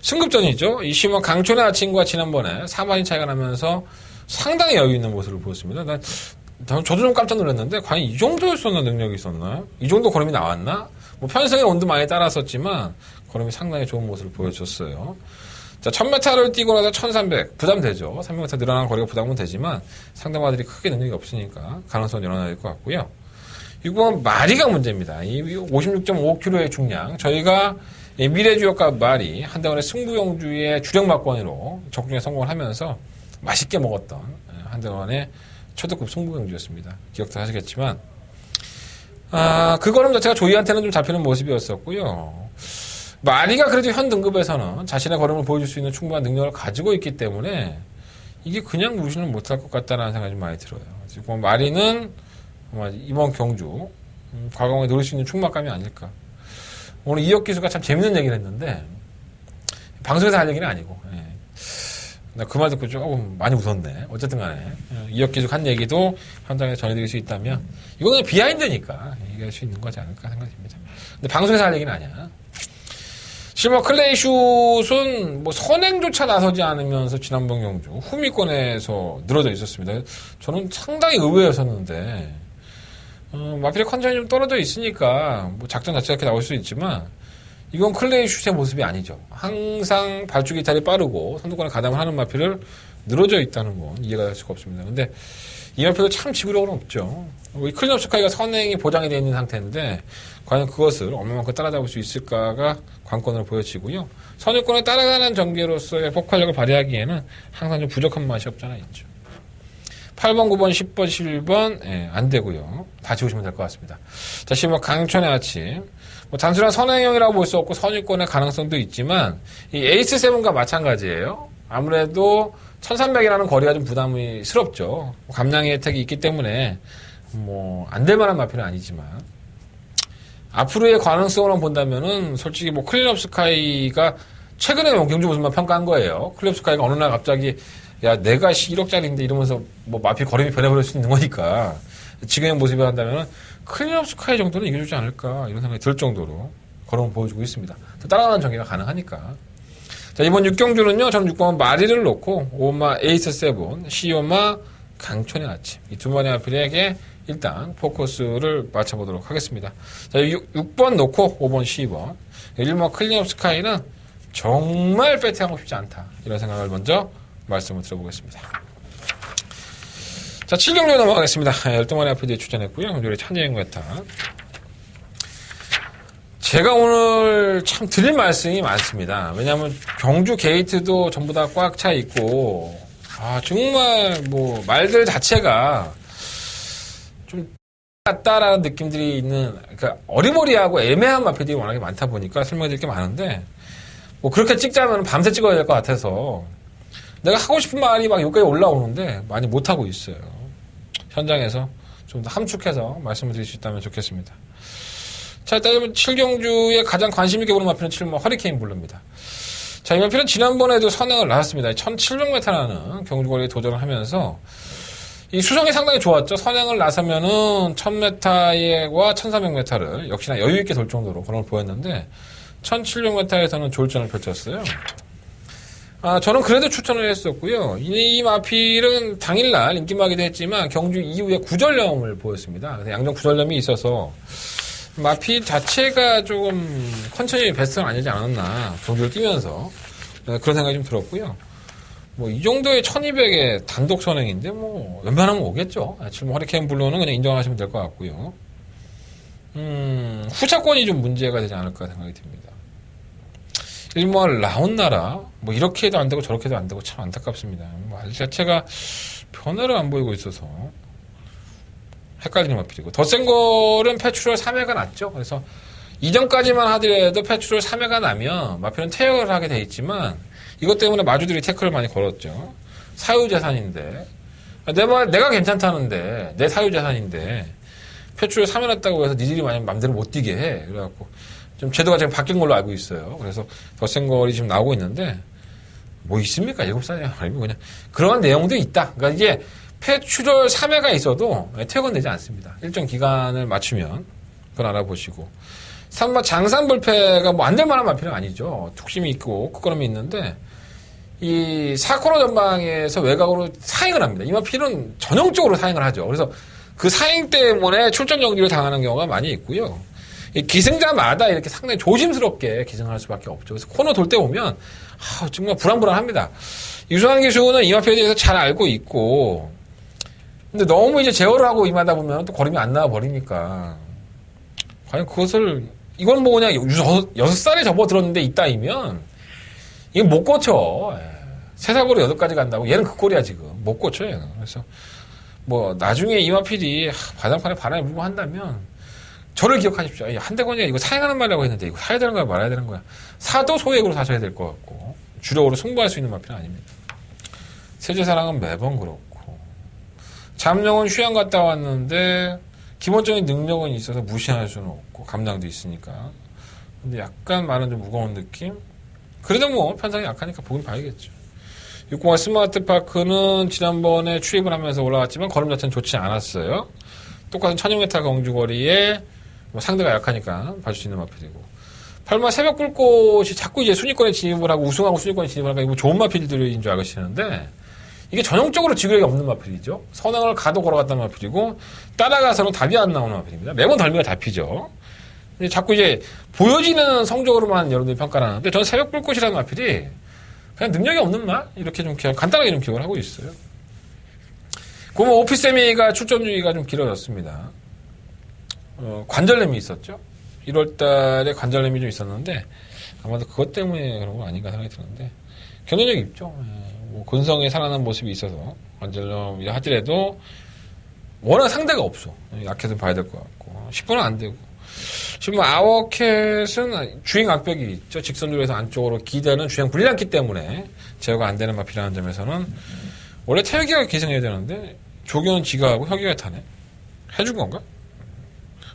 승급전이죠. 이 시몬 강촌의 아침과 지난번에 4만이 차이가 나면서 상당히 여유 있는 모습을 보였습니다. 저도 좀 깜짝 놀랐는데 과연 이 정도였었나, 능력이 있었나? 이 정도 걸음이 나왔나? 뭐 편성의 온도 많이 따랐었지만 걸음이 상당히 좋은 모습을 보여줬어요. 자, 1000m를 뛰고 나서 1300 부담되죠. 300m 늘어나는 거리가 부담은 되지만 상대마들이 크게 능력이 없으니까 가능성은 열어놔야 될 것 같고요. 6번 마리가 문제입니다. 이 56.5kg의 중량. 저희가 미래주역과 마리 한대원의 승부용주의 주력 막권으로 적중에 성공을 하면서 맛있게 먹었던 한대원의 초특급 승부용주였습니다. 기억도 하시겠지만 그 걸음 자체가 조이한테는 좀 잡히는 모습이었었고요. 마리가 그래도 현 등급에서는 자신의 걸음을 보여줄 수 있는 충분한 능력을 가지고 있기 때문에 이게 그냥 무시는 못할 것 같다는 생각이 좀 많이 들어요. 지금 마리는 이번 경주 과거에 노릴 수 있는 충막감이 아닐까. 오늘 이혁 기수가 참 재밌는 얘기를 했는데 방송에서 할 얘기는 아니고 나 그 말 듣고 조금 많이 웃었네. 어쨌든 간에 이혁 기수 한 얘기도 현장에 전해드릴 수 있다면 이건 그냥 비하인드니까 얘기할 수 있는 거지 않을까 생각됩니다. 근데 방송에서 할 얘기는 아니야. 실버 클레이 슛은 뭐 선행조차 나서지 않으면서 지난번 경주 후미권에서 늘어져 있었습니다. 저는 상당히 의외였었는데 마필의 컨디션이 좀 떨어져 있으니까 뭐 작전 자체가 이렇게 나올 수 있지만 이건 클레이 슛의 모습이 아니죠. 항상 발주 기탈이 빠르고 선두권에 가담을 하는 마필을 늘어져 있다는 건 이해가 될 수가 없습니다. 근데 이 마필도 참 지구력은 없죠. 이 클린업 스카이가 선행이 보장이 되어 있는 상태인데 과연 그것을 얼마만큼 따라잡을 수 있을까가 관건으로 보여지고요. 선두권에 따라가는 전개로서의 폭발력을 발휘하기에는 항상 좀 부족한 맛이 없지 않아 있죠. 8번, 9번, 10번, 11번 안 되고요. 다 지우시면 될 것 같습니다. 자, 10번 강촌의 아침. 뭐 단순한 선행형이라고 볼 수 없고 선입권의 가능성도 있지만 이 에이스 세븐과 마찬가지예요. 아무래도 1300이라는 거리가 좀 부담스럽죠. 감량의 혜택이 있기 때문에 뭐 안 될 만한 마필은 아니지만 앞으로의 가능성으로 본다면은 솔직히 뭐 클린업 스카이가 최근에 경주 모습만 평가한 거예요. 클린업 스카이가 어느 날 갑자기 야 내가 1억짜리인데 이러면서 뭐 마필 걸음이 변해버릴 수 있는 거니까 지금의 모습을 한다면은 클린업 스카이 정도는 이겨주지 않을까 이런 생각이 들 정도로 걸음을 보여주고 있습니다. 또 따라가는 전개가 가능하니까. 자, 이번 6경주는요, 저는 6번 마리를 놓고 5마 에이스 세븐, 시오마 강촌의 아침 이 두 마리 마필에게 일단 포커스를 맞춰보도록 하겠습니다. 자, 6번 놓고 5번, 12번 1번 클린업 스카이는 정말 배팅하고 싶지 않다 이런 생각을 먼저 말씀을 드려보겠습니다. 자, 7경주에 넘어가겠습니다. 열동만의 아피디에 출전했고요. 경주에 찬재행 메타. 제가 오늘 참 드릴 말씀이 많습니다. 왜냐하면 경주 게이트도 전부 다 꽉 차 있고, 정말 뭐 말들 자체가 좀 같다라는 느낌들이 있는, 그러니까 어리머리하고 애매한 마피들이 워낙에 많다 보니까 설명드릴 게 많은데, 뭐 그렇게 찍자면 밤새 찍어야 될 것 같아서 내가 하고 싶은 말이 막 여기까지 올라오는데 많이 못하고 있어요. 현장에서 좀 더 함축해서 말씀을 드릴 수 있다면 좋겠습니다. 자, 일단 7경주에 가장 관심 있게 보는 마필은 7번 허리케인 블루입니다. 자, 이 마필은 지난번에도 선행을 나왔습니다. 1700m라는 경주거리에 도전을 하면서 이 수성이 상당히 좋았죠. 선행을 나서면은 1000m와 1300m를 역시나 여유있게 돌 정도로 그런 걸 보였는데, 1700m에서는 졸전을 펼쳤어요. 저는 그래도 추천을 했었고요. 이 마필은 당일날 인기마기도 했지만 경주 이후에 구전염을 보였습니다. 그래서 양정 구전염이 있어서 마필 자체가 조금 컨디션이 베스트는 아니지 않았나, 경주를 뛰면서 그런 생각이 좀 들었고요. 뭐 이 정도의 1200의 단독 선행인데 뭐 웬만하면 오겠죠. 지금 허리케인 블루는 그냥 인정하시면 될 것 같고요. 후차권이 좀 문제가 되지 않을까 생각이 듭니다. 일몰 라운나라 뭐 이렇게 해도 안 되고 저렇게 해도 안 되고 참 안타깝습니다. 말 자체가 변화를 안 보이고 있어서 헷갈리는 마필이고, 더 센 거는 패출월 3회가 났죠. 그래서 이전까지만 하더라도 패출월 3회가 나면 마필은 퇴역을 하게 돼 있지만 이것 때문에 마주들이 태클을 많이 걸었죠. 사유재산인데 내가 괜찮다는데 내 사유재산인데 패출월 3회 났다고 해서 니들이 만약 맘대로 못 뛰게 해. 그래갖고 좀 제도가 지금 바뀐 걸로 알고 있어요. 그래서 더 센 걸이 지금 나오고 있는데 뭐 있습니까? 7살이 아니고 그냥 그런 내용도 있다. 그러니까 이게 패출월 3회가 있어도 퇴역은 되지 않습니다. 일정 기간을 맞추면 그걸 알아보시고, 3번 장산불패가 뭐 안 될 만한 마필은 아니죠. 툭심이 있고 끝걸음이 있는데 이 4코너 전방에서 외곽으로 사행을 합니다. 이 마필은 전형적으로 사행을 하죠. 그래서 그 사행 때문에 출전 정지를 당하는 경우가 많이 있고요. 이 기승자마다 이렇게 상당히 조심스럽게 기승할 수밖에 없죠. 그래서 코너 돌 때 보면 정말 불안불안합니다. 유수환 기수는 이 마필에 대해서 잘 알고 있고, 근데 너무 이제 제어를 하고 임하다 보면 또 걸음이 안 나와 버리니까 과연 그것을, 이건 뭐 그냥 6살에 접어들었는데 이따이면 이건 못 고쳐. 3살고로 8까지 간다고. 얘는 그 꼴이야 지금. 못 고쳐 얘는. 그래서 뭐 나중에 이마필이 바닥판에 바람이 불고 한다면 저를 기억하십시오. 한대건이가 이거 사행하는 말이라고 했는데 이거 사야 되는 거야 말아야 되는 거야. 사도 소액으로 사셔야 될 것 같고, 주력으로 승부할 수 있는 마필은 아닙니다. 세제사랑은 매번 그렇고, 잠룡은 휴양 갔다 왔는데 기본적인 능력은 있어서 무시할 수는 없고 감량도 있으니까. 근데 약간 말은 좀 무거운 느낌? 그래도 뭐 편성이 약하니까 보긴 봐야겠죠. 6공화 스마트파크는 지난번에 출입을 하면서 올라갔지만 걸음 자체는 좋지 않았어요. 똑같은 1600m 경주거리에 뭐 상대가 약하니까 봐줄 수 있는 마필이고, 8마 새벽 불꽃이 자꾸 이제 순위권에 진입을 하고 우승하고 순위권에 진입을 하니까 이거 좋은 마필들인 줄 알으시는데 이게 전형적으로 지구력이 없는 마필이죠. 선행을 가도 걸어갔다는 마필이고 따라가서는 답이 안 나오는 마필입니다. 매번 덜미가 잡히죠. 근데 자꾸 이제 보여지는 성적으로만 여러분들이 평가를 하는데 저는 새벽 불꽃이라는 마필이 그냥 능력이 없는 마? 이렇게 좀 간단하게 좀 기억을 하고 있어요. 그러면 오피세미가 출전주의가 좀 길어졌습니다. 관절염이 있었죠. 1월 달에 관절염이 좀 있었는데 아마도 그것 때문에 그런 거 아닌가 생각이 드는데 견뎌력이 있죠. 뭐 근성에 살아난 모습이 있어서 관절염이라 하더라도 워낙 상대가 없어. 약해서 봐야 될 것 같고 10분은 안 되고, 지금 아워캣은 주행 악벽이 있죠. 직선주로에서 안쪽으로 기대는 주행 불량기 때문에 제어가 안 되는 마필이라는 점에서는 원래 태혁이가 기승해야 되는데 조교는 지가 하고 혁이가 타네. 해준 건가?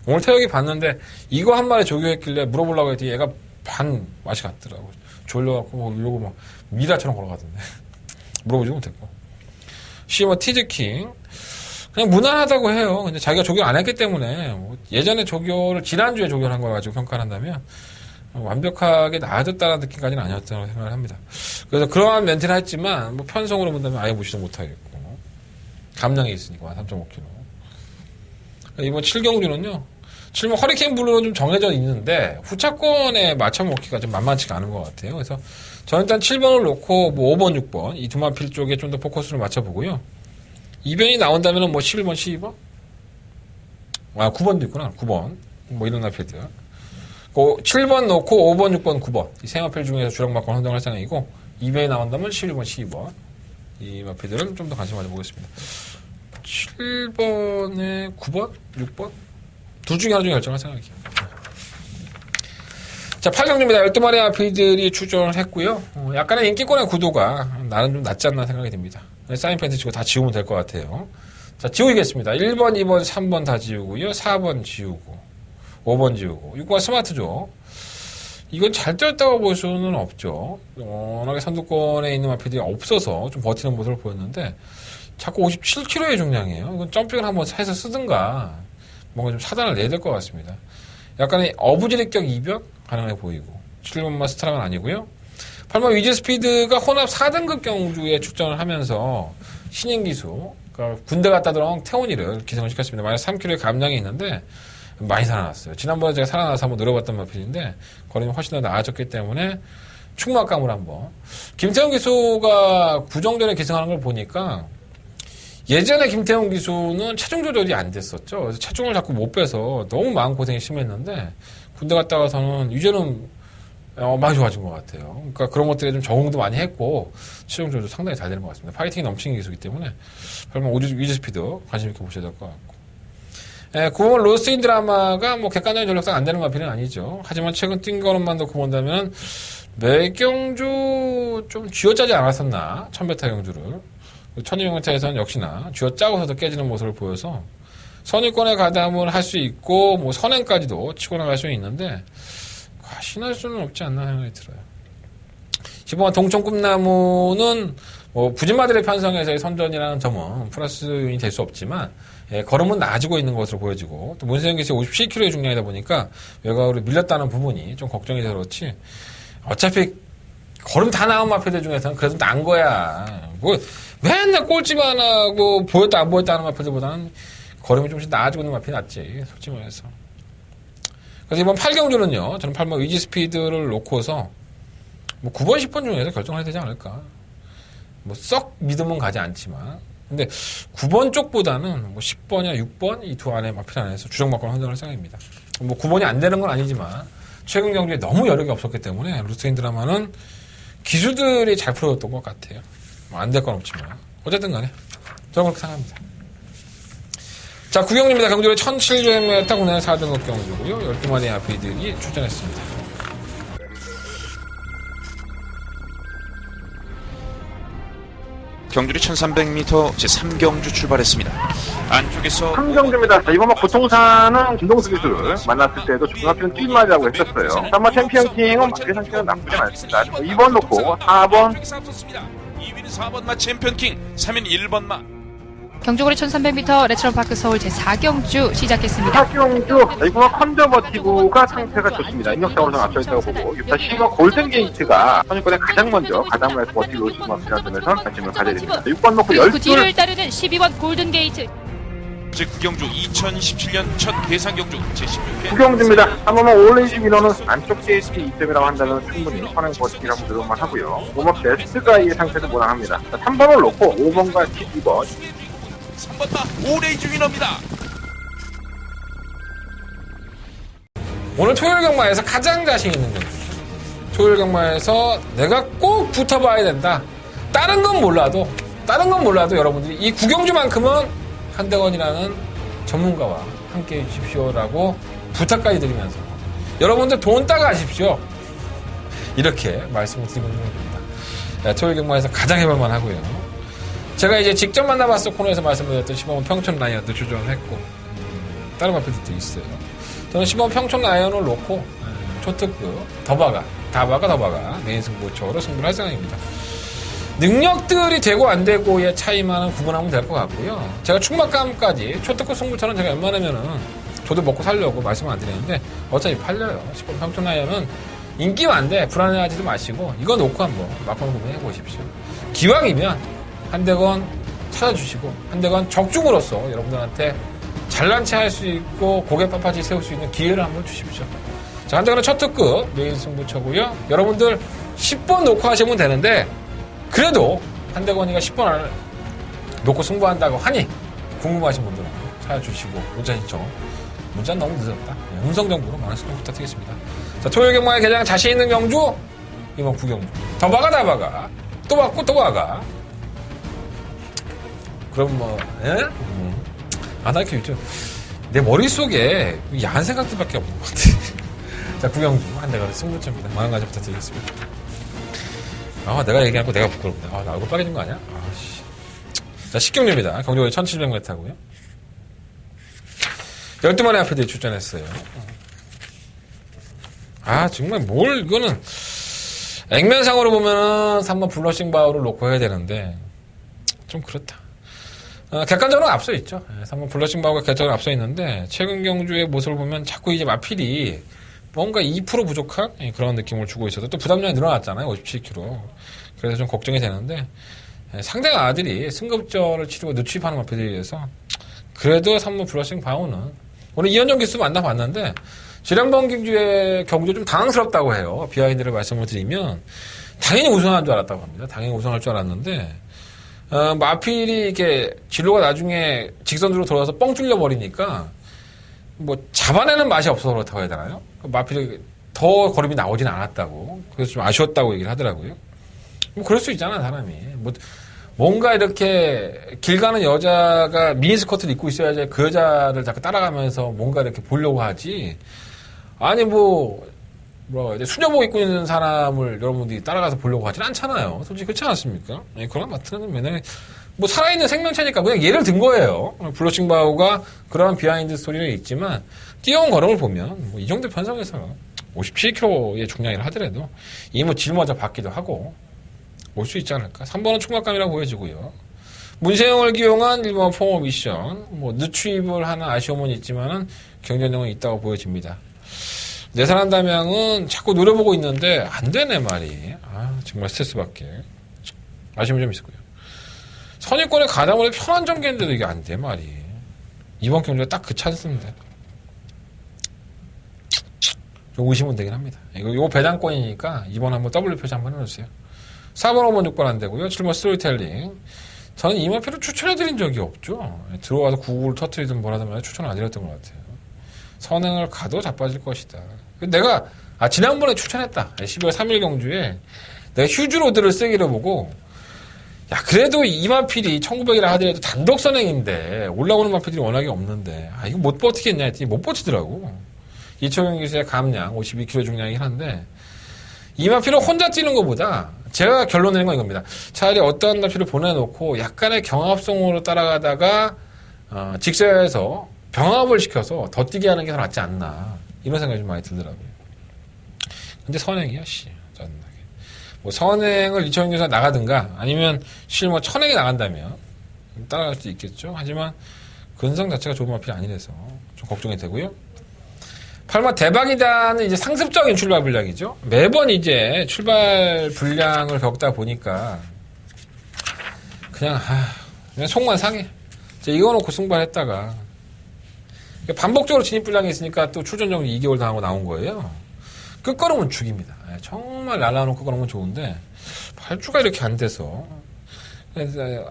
오늘 태혁이 봤는데 이거 한 마리 조교했길래 물어보려고 했더니 얘가 반 맛이 갔더라고. 졸려갖고 뭐 이러고 막 미라처럼 걸어가던데. 물어보지 못했고. 시머 티즈킹 그냥 무난하다고 해요. 근데 자기가 조교 안 했기 때문에 뭐 예전에 조교를 지난주에 조교를 한 거 가지고 평가를 한다면 완벽하게 나아졌다는 느낌까지는 아니었다고 생각을 합니다. 그래서 그러한 멘트를 했지만 뭐 편성으로 본다면 아예 무시도 못하겠고 감량이 있으니까 3.5kg. 이번 7경주는요. 7번 허리케인 블루는 좀 정해져 있는데 후차권에 맞춰먹기가 좀 만만치가 않은 것 같아요. 그래서 저는 일단 7번을 놓고 뭐 5번, 6번 이 두 마필 쪽에 좀 더 포커스를 맞춰보고요. 이변이 나온다면 뭐 11번, 12번? 9번도 있구나. 9번. 뭐 이런 마필들. 7번 놓고 5번, 6번, 9번. 이 세 마필 중에서 주력마권 선정할 생각이고, 이변이 나온다면 11번, 12번. 이 마필들은 좀 더 관심 가져보겠습니다. 7번에 9번? 6번? 둘 중에 하나 중에 결정할 생각이에요. 자, 8경주입니다. 12마리 마필들이 출전을 했고요. 약간의 인기권의 구도가 나는 좀 낮지 않나 생각이 듭니다. 사인 펜트 치고 다 지우면 될 것 같아요. 자, 지우겠습니다. 1번, 2번, 3번 다 지우고요. 4번 지우고, 5번 지우고, 6번 스마트죠. 이건 잘 뛰었다고 볼 수는 없죠. 워낙에 선두권에 있는 마필들이 없어서 좀 버티는 모습을 보였는데, 자꾸 57kg의 중량이에요. 이건 점핑을 한번 해서 쓰든가 뭔가 좀 차단을 내야 될 것 같습니다. 약간의 어부지리격 이벽 가능해 보이고 7번마 스타랑은 아니고요. 8번 위즈 스피드가 혼합 4등급 경주에 출전을 하면서 신인 기수, 그러니까 군대 갔다 들어온 태원이를 기생을 시켰습니다. 마이너스 3kg의 감량이 있는데 많이 살아났어요. 지난번에 제가 살아나서 한번 노려봤던 마필인데 거리는 훨씬 더 나아졌기 때문에 충막감을 한번. 김태훈 기수가 구정전에 기승하는 걸 보니까 예전에 김태훈 기수는 체중 조절이 안 됐었죠. 그래서 체중을 자꾸 못 빼서 너무 마음고생이 심했는데 군대 갔다 와서는 이제는 많이 좋아진 것 같아요. 그러니까 그런 것들에 좀 적응도 많이 했고 체중 조절 상당히 잘 되는 것 같습니다. 파이팅이 넘치는 기수이기 때문에 별명 위즈 스피드 관심 있게 보셔야 될 것 같고. 9번 로스트인 드라마가 뭐 객관적인 전력상 안 되는 마필은 아니죠. 하지만 최근 뛴 거로만 놓고 본다면 매경주 좀 쥐어짜지 않았었나? 1000m 경주를. 1200m에서는 역시나 쥐어짜고서도 깨지는 모습을 보여서 선위권에 가담을 할 수 있고 뭐 선행까지도 치고 나갈 수 있는데 과신할 수는 없지 않나 생각이 들어요. 15번 동천 꿈나무는 뭐 부진마들의 편성에서의 선전이라는 점은 플러스 요인이 될 수 없지만 걸음은 나아지고 있는 것으로 보여지고 또 문세영 기수의 57kg의 중량이다 보니까 외곽으로 밀렸다는 부분이 좀 걱정이 돼서 그렇지 어차피 걸음 다 나온 마필들 중에서는 그래도 난 거야. 뭐 맨날 꼴찌만 하고 보였다 안 보였다 하는 마필들보다는 걸음이 조금씩 나아지고 있는 마필이 낫지. 솔직히 말해서. 그래서 이번 8경주는요. 저는 8번 위지 스피드를 놓고서 뭐 9번 10번 중에서 결정을 해야 되지 않을까. 뭐 썩 믿음은 가지 않지만 근데 9번 쪽보다는 뭐 10번이나 6번 이 두 안에 마필 안에서 주정받고 선정할 생각입니다. 뭐 9번이 안 되는 건 아니지만 최근 경주에 너무 여력이 없었기 때문에 루스인 드라마는 기수들이 잘 풀어줬던 것 같아요. 뭐 안 될 건 없지만 어쨌든 간에 저는 그렇게 생각합니다. 자, 9경주입니다. 경주를 1700m 국내 4등급 경주고요. 12마리의 아피들이 출전했습니다. 경주리 1300m 제3경주 출발했습니다. 안쪽에서 3경주입니다. 이번 고통사는 김동수 기수를 만났을 때도 중학교는 뛸만이라고 했었어요. 아마 챔피언킹은 마필 상태는 나쁘진 않습니다. 2번 놓고 4번 2위는 4번마 챔피언킹, 3위는 1번마. 경주거리 1300m 레츠런 파크 서울 제4경주 시작했습니다. 4경주 이번 컨저버티브가 상태가 좋습니다. 인력상으로는 앞서 있다고 보고 6타 시가 골든게이트가 선입권에 가장 먼저 가담을 해서 버티고 올 수 있는 점에서 관심을 가져야 됩니다. 6번 놓고 그리고 그 12 뒤를 따르는 12번 골든게이트. 제9경주 2017년 첫 대상경주 제16회 9경주입니다. 한 번만 올레인지 민호는 안쪽 게이트 2점이라고 한다면 충분히 선행 버티기 한번 들어만 하고요. 오목 베스트가의 상태도 무난합니다. 3번을 놓고 5번과 12번 3번마 오레이즈 위너입니다. 오늘 토요일 경마에서 가장 자신 있는 경주. 토요일 경마에서 내가 꼭 붙어봐야 된다. 다른 건 몰라도 여러분들이 이 9경주만큼은 한대건이라는 전문가와 함께 해주십시오라고 부탁까지 드리면서 여러분들 돈 따가십시오. 이렇게 말씀을 드리고 있는 겁니다. 토요일 경마에서 가장 해볼만 하고요. 제가 이제 직접 만나봤을 코너에서 말씀드렸던 15번 평촌 라이언도 주전을 했고 다른 마필들도 있어요. 저는 15번 평촌 라이언을 놓고 초특급 더바가 메인 승부처로 승부를 할 생각입니다. 능력들이 되고 안 되고의 차이만은 구분하면 될 것 같고요. 제가 충막감까지 초특급 승부처럼 제가 웬만하면은 저도 먹고 살려고 말씀을 안 드리는데 어차피 팔려요. 10번 평촌 라이언은 인기 많은데 불안해하지도 마시고 이거 놓고 한번 막판 구매해 보십시오. 기왕이면 한대건 찾아주시고 한대건 적중으로서 여러분들한테 잘난 체 할 수 있고 고개 빳빳이 세울 수 있는 기회를 한번 주십시오. 자, 한대건은 첫 특급 메인 승부처고요. 여러분들 10번 놓고 하시면 되는데 그래도 한대건이가 10번을 놓고 승부한다고 하니 궁금하신 분들은 찾아주시고 문자 신청 문자는 너무 늦었다. 음성 정보로 많은 신청 부탁드리겠습니다. 자, 토요일 경마에 가장 자신 있는 경주 이번 9경주 더 박아 또 박고 또 박아. 그럼 뭐, 나 이렇게 요즘, 내 머릿속에 야한 생각들밖에 없는 것 같아. 자, 9경주, 한대가 승부처입니다. 많은 관심 부탁드리겠습니다. 내가 얘기하고 내가 부끄럽다. 나 얼굴 빨개진 거 아니야? 씨. 자, 10경주입니다. 경주거리 1700m 하고요. 12마리 앞에들이 출전했어요. 정말 이거는, 액면상으로 보면은 3번 블러싱 바우를 놓고 해야 되는데, 좀 그렇다. 객관적으로 앞서 있죠. 3번 블러싱 바우가 객관적으로 앞서 있는데 최근 경주의 모습을 보면 자꾸 이제 마필이 뭔가 2% 부족한 그런 느낌을 주고 있어서 또 부담량이 늘어났잖아요. 57kg. 그래서 좀 걱정이 되는데 상대가 아들이 승급전을 치르고 늦추입하는 마필에 의해서 그래도 3번 블러싱 바우는 오늘 이현정 기수 만나봤는데 지난번 경주의 경주 좀 당황스럽다고 해요. 비하인드를 말씀을 드리면 당연히 우승할 줄 알았다고 합니다. 당연히 우승할 줄 알았는데 마필이 이렇게 진로가 나중에 직선으로 돌아서 뻥 뚫려 버리니까 뭐 잡아내는 맛이 없어서 그렇다고 해야 되나요? 마필이 더 걸음이 나오진 않았다고. 그래서 좀 아쉬웠다고 얘기를 하더라고요. 뭐 그럴 수 있잖아 사람이. 뭐 뭔가 이렇게 길 가는 여자가 미니스커트를 입고 있어야지 그 여자를 자꾸 따라가면서 뭔가 이렇게 보려고 하지. 아니 뭐라고 해야 돼? 수녀복 입고 있는 사람을 여러분들이 따라가서 보려고 하진 않잖아요. 솔직히 그렇지 않습니까? 그런 마트는 맨날 뭐 살아있는 생명체니까 그냥 예를 든 거예요. 블러싱 바우가 그런 비하인드 스토리는 있지만 뛰어온 걸음을 보면 뭐 이 정도 편성에서 57kg의 중량이라 하더라도 이 뭐 짊어져 받기도 하고 올 수 있지 않을까. 3번은 총각감이라 보여지고요. 문세영을 기용한 1번 포모 미션 뭐 늦추입을 하는 아쉬움은 있지만은 경쟁력은 있다고 보여집니다. 내산한 담양은 자꾸 노려보고 있는데 안 되네 말이. 정말 스트레스 받게. 아쉬움이 좀 있었고요. 선입권에 가담을 편한 전개인데도 이게 안 돼 말이. 이번 경주가 딱 그 찬스인데. 좀 의심은 되긴 합니다. 이거 배당권이니까 이번 한번 W 표시 한번 해주세요. 4번, 5번, 6번 안 되고요. 7번 스토리텔링. 저는 이마표를 추천해드린 적이 없죠. 들어와서 구글 터트리든 뭐라든 말해 추천 안 드렸던 것 같아요. 선행을 가도 자빠질 것이다. 내가 지난번에 추천했다. 12월 3일 경주에 내가 휴즈로드를 쓰기를 보고 야 그래도 이 마필이 1900이라 하더라도 단독 선행인데 올라오는 마필이 워낙에 없는데 이거 못 버티겠냐 했더니 못 버티더라고. 이철경 기수의 감량 52kg 중량이긴 한데 이 마필을 혼자 뛰는 것보다 제가 결론 내는 건 이겁니다. 차라리 어떤 마필을 보내놓고 약간의 경합성으로 따라가다가 직서에서 병합을 시켜서 더 뛰게 하는 게 더 낫지 않나 이런 생각이 좀 많이 들더라고요. 근데 선행이야 짜증나게. 뭐 선행을 이철경 기수가 나가든가 아니면 실제 뭐 천행이 나간다면 따라갈 수도 있겠죠. 하지만 근성 자체가 좋은 마필이 아니라서 좀 걱정이 되고요. 8번 대박이다는 이제 상습적인 출발 분량이죠. 매번 이제 출발 분량을 겪다 보니까 그냥 속만 상해. 이거 놓고 승부했다가 반복적으로 진입 분량이 있으니까 또 출전 정지 2개월 당하고 나온 거예요. 끝걸음은 죽입니다. 정말 날라놓고 끝걸음은 좋은데 8주가 이렇게 안 돼서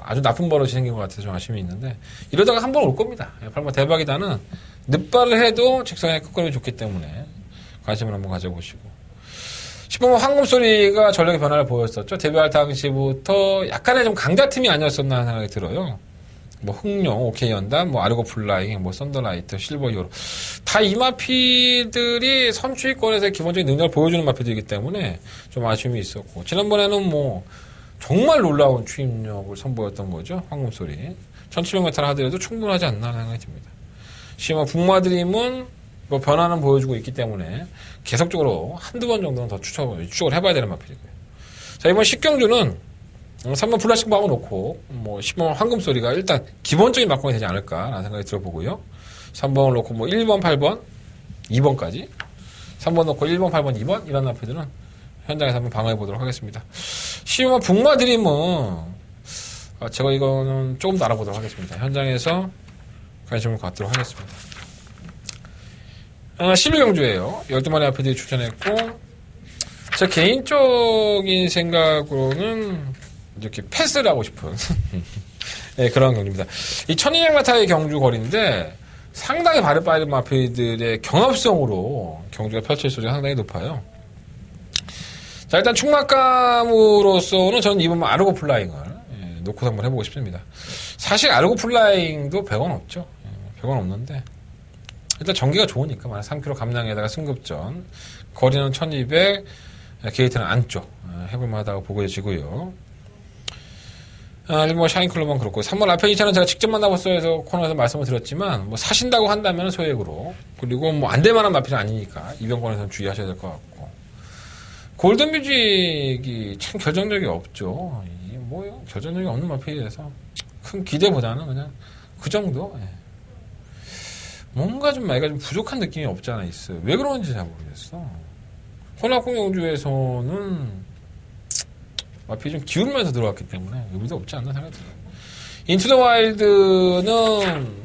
아주 나쁜 버릇이 생긴 것 같아서 좀 아쉬움이 있는데 이러다가 한 번 올 겁니다. 8번 대박이다는 늦발을 해도 직선의 끝걸음이 좋기 때문에 관심을 한번 가져보시고 10번 황금소리가 전력의 변화를 보였었죠. 데뷔할 당시부터 약간의 좀 강자팀이 아니었었나 하는 생각이 들어요. 뭐 흥룡, 오케이 연단, 뭐 아르고 플라잉, 뭐 썬더라이트, 실버 히어로 다 이 마피들이 선취권에서의 기본적인 능력을 보여주는 마피들이기 때문에 좀 아쉬움이 있었고 지난번에는 뭐 정말 놀라운 추임력을 선보였던 거죠. 황금소리 1700m 하더라도 충분하지 않나 하는 생각이 듭니다. 시마 북마드림은 뭐 변화는 보여주고 있기 때문에 계속적으로 한두 번 정도는 더 추적을 해봐야 되는 마필이고요. 자, 이번 10경주는 3번 플라식 바우 놓고 뭐 10번 황금소리가 일단 기본적인 막공이 되지 않을까라는 생각이 들어보고요. 3번을 놓고 뭐 1번, 8번, 2번까지 3번 놓고 1번, 8번, 2번 이런 마필들은 현장에서 한번 방어해 보도록 하겠습니다. 10번 북마드림은 제가 이거는 조금 더 알아보도록 하겠습니다. 현장에서 관심을 갖도록 하겠습니다. 11경주예요. 12마리 앞에들이 추천했고 제 개인적인 생각으로는 이렇게 패스를 하고 싶은 네, 그런 경주입니다. 이 1200m의 경주 거리인데 상당히 발을 빠른 마필들의 경합성으로 경주가 펼칠 소지가 상당히 높아요. 자, 일단 충막감으로서는 저는 이번 아르고 플라잉을 놓고 한번 해보고 싶습니다. 사실 아르고 플라잉도 100원 없죠. 100원 없는데 일단 전기가 좋으니까 만약 3km 감량에다가 승급전 거리는 1200 게이트는 안쪽 해볼만하다고 보여지고요. 1번 샤인클럽은 그렇고 3번 라페니차는 제가 직접 만나봤어요 해서 코너에서 말씀을 드렸지만 뭐 사신다고 한다면 소액으로 그리고 뭐 안 될 만한 마필은 아니니까 이병권에서는 주의하셔야 될 것 같고 골든뮤직이 참 결정력이 없죠. 뭐 결정력이 없는 마필이라서 큰 기대보다는 그냥 그 정도. 예. 뭔가 좀 많이가 좀 부족한 느낌이 없지 않아 있어요. 왜 그런지 잘 모르겠어. 혼합공 경주에서는 앞이 좀 기울면서 들어왔기 때문에 의미도 없지 않나 생각이 들어요. 인투 더 와일드는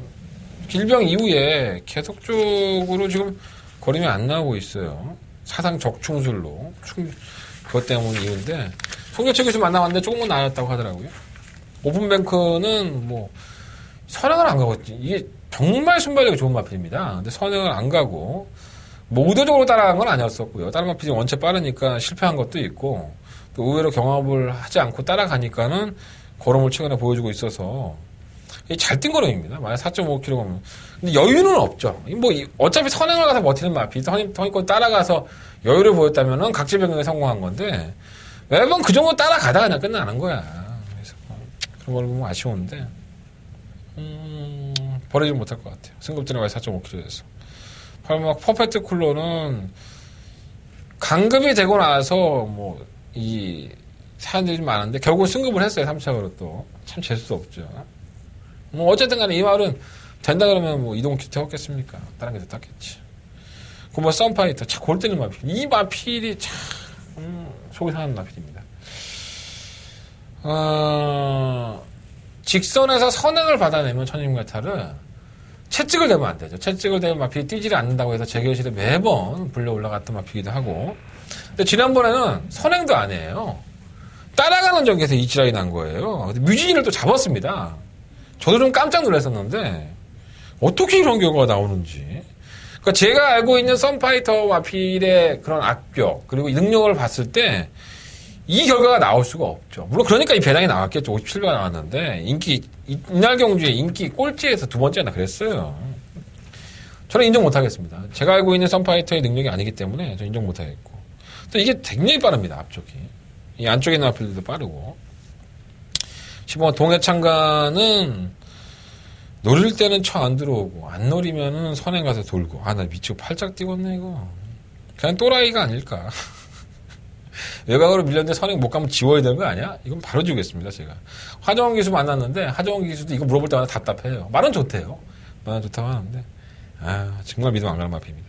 길병 이후에 계속적으로 지금 거림이 안 나오고 있어요. 사상 적충술로. 그것 때문에 이유인데, 송교체 교수 만나봤는데 조금은 나았다고 하더라고요. 오픈뱅크는 뭐, 선행을 안 가고, 이게 정말 순발력이 좋은 마필입니다. 근데 선행을 안 가고, 뭐 의도적으로 따라간 건 아니었었고요. 다른 마필이 원체 빠르니까 실패한 것도 있고, 또 의외로 경합을 하지 않고 따라가니까는 걸음을 최근에 보여주고 있어서, 잘 뛴 걸음입니다. 만약 4.5km 가면. 근데 여유는 없죠. 뭐, 어차피 선행을 가서 버티는 마필, 선행권 따라가서 여유를 보였다면은 각질 변경에 성공한 건데, 매번 그 정도 따라가다가 그냥 끝나는 거야. 그래서 그런 걸 보면 아쉬운데, 버리지 못할 것 같아요. 승급전에 와서 4.5km에서. 팔막 퍼펙트 쿨러는 강급이 되고 나서 뭐, 사람들이 좀 많은데, 결국 승급을 했어요. 3차로 또. 참 재수도 없죠. 뭐, 어쨌든 간에 이 말은 된다 그러면 뭐, 이동 키트 했겠습니까? 다른 게 더 땄겠지. 그 뭐, 썬파이터. 참, 골 때리는 마필. 이 마필이 참, 속이 상하는 마필입니다. 직선에서 선행을 받아내면 천임가타를 채찍을 대면 안 되죠. 채찍을 대면 마필이 뛰지를 않는다고 해서 재결실에 매번 불려 올라갔던 마필이기도 하고. 근데 지난번에는 선행도 안 해요. 따라가는 적에서 이지랄이 난 거예요. 근데 뮤진이를 또 잡았습니다. 저도 좀 깜짝 놀랐었는데 어떻게 이런 결과가 나오는지. 그러니까 제가 알고 있는 썬파이터 마필의 그런 악격 그리고 능력을 봤을 때 이 결과가 나올 수가 없죠. 물론 그러니까 이 배당이 나왔겠죠. 57배가 나왔는데 이날 경주에 인기 꼴찌에서 두 번째나 그랬어요. 저는 인정 못하겠습니다. 제가 알고 있는 썬파이터의 능력이 아니기 때문에 저 인정 못하겠고. 또 이게 굉장히 빠릅니다. 앞쪽이. 이 안쪽에 있는 마필들도 빠르고. 15번 동해창가는 노릴 때는 쳐 안 들어오고 안 노리면은 선행 가서 돌고. 나 미치고 팔짝 뛰겠네 이거. 그냥 또라이가 아닐까. 외곽으로 밀렸는데 선행 못 가면 지워야 되는 거 아니야? 이건 바로 지우겠습니다 제가. 하정원 기수 만났는데 하정원 기수도 이거 물어볼 때마다 답답해요. 말은 좋대요. 말은 좋다고 하는데 정말 믿음 안 가는 마필입니다.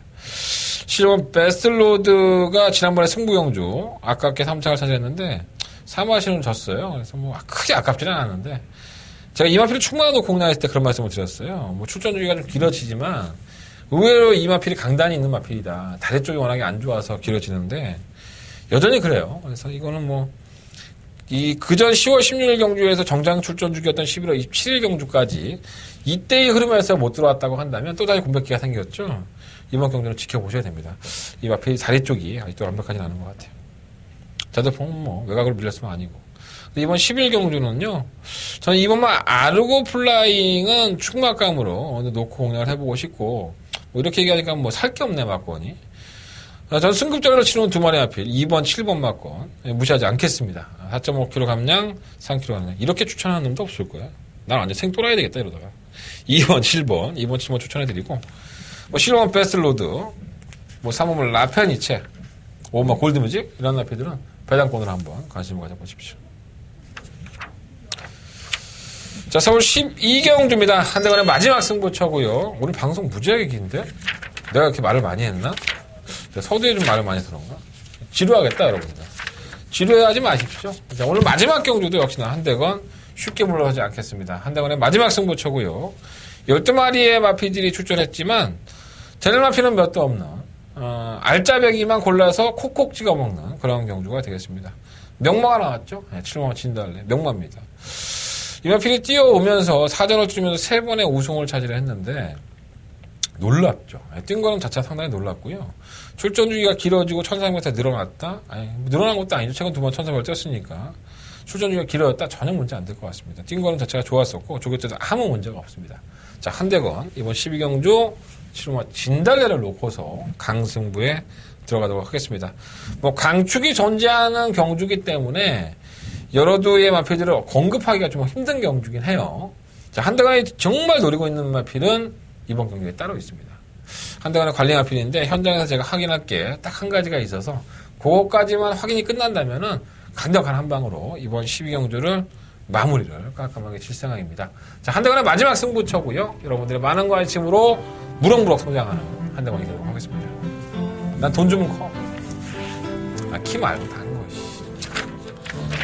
실버 베스트로드가 지난번에 승부경주 아깝게 3차를 차지했는데 3화시는 졌어요. 그래서 뭐 크게 아깝지는 않았는데 제가 이 마필을 충만하도 공략했을 때 그런 말씀을 드렸어요. 뭐 출전 주기가 좀 길어지지만 의외로 이 마필이 강단이 있는 마필이다. 다리 쪽이 워낙에 안 좋아서 길어지는데 여전히 그래요. 그래서 이거는 뭐 그전 10월 16일 경주에서 정장 출전 주기였던 11월 27일 경주까지 이때의 흐름에서 못 들어왔다고 한다면 또다시 공백기가 생겼죠. 이번 경주는 지켜보셔야 됩니다. 이 마필 다리 쪽이 아직도 완벽하진 않은 것 같아요. 자들 보면 뭐 외곽으로 밀렸으면 아니고. 이번 10일 경주는요. 저는 이번만 아르고 플라잉은 충막감으로 어느 놓고 공략을 해보고 싶고 뭐 이렇게 얘기하니까 뭐 살 게 없네 막건이. 저는 승급전으로 치르는 두 마리 마필 2번, 7번 막건 무시하지 않겠습니다. 4.5kg 감량, 3kg 감량 이렇게 추천하는 놈도 없을 거야. 난 완전 생돌아야 되겠다 이러다가 2번, 7번, 2번, 7번 추천해드리고 뭐 7번 베스트로드 뭐 3번 라페니체 5번 골드뮤직 이런 마필들은 배당권으로 한번 관심을 가져보십시오. 자, 서울 12경주입니다. 한대관의 마지막 승부처고요. 오늘 방송 무지하게 긴데? 내가 이렇게 말을 많이 했나? 서두에 좀 말을 많이 들었나? 지루하겠다, 여러분들. 지루해하지 마십시오. 자, 오늘 마지막 경주도 역시나 한대관 쉽게 물러서지 않겠습니다. 한대관의 마지막 승부처고요. 12마리의 마피들이 출전했지만, 제넬 마피는 몇도 없는, 알짜배기만 골라서 콕콕 찍어 먹는 그런 경주가 되겠습니다. 명마가 나왔죠? 네, 7번 진달래. 명마입니다. 이 마필이 뛰어오면서 사전을 주면서 3번의 우승을 차지를 했는데, 놀랍죠. 뛴 거는 자체가 상당히 놀랍고요. 출전 주기가 길어지고 1300m 늘어났다? 늘어난 것도 아니죠. 최근 2번 1300을 뛰었으니까. 출전 주기가 길어졌다? 전혀 문제 안 될 것 같습니다. 뛴 거는 자체가 좋았었고, 조교 때도 아무 문제가 없습니다. 자, 한대건, 이번 12경주, 진달래를 놓고서 강승부에 들어가도록 하겠습니다. 뭐, 강축이 존재하는 경주기 때문에, 여러 두의 마필들을 언급하기가 좀 힘든 경주긴 해요. 자, 한대건이 정말 노리고 있는 마필은 이번 경기에 따로 있습니다. 한대관의 관리 마필인데 현장에서 제가 확인할 게 딱 한 가지가 있어서 그것까지만 확인이 끝난다면은 강력한 한 방으로 이번 12경주를 마무리를 깔끔하게 칠 생각입니다. 자, 한대건의 마지막 승부처고요. 여러분들의 많은 관심으로 무럭무럭 성장하는 한대건이 되도록 하겠습니다. 난 돈 주면 커. 키 말고 다른 거.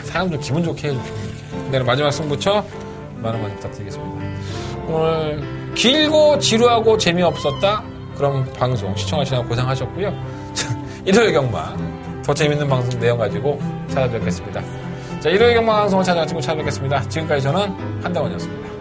사람 좀 기분 좋게 해주시고. 네, 마지막 승부처 많은 관심 부탁드리겠습니다. 오늘 길고 지루하고 재미없었다? 그럼 방송 시청하시느라 고생하셨고요. 일요일 경마 더 재밌는 방송 내용 가지고 찾아뵙겠습니다. 자, 일요일 경마 방송을 찾아뵙겠습니다. 지금까지 저는 한대건이었습니다.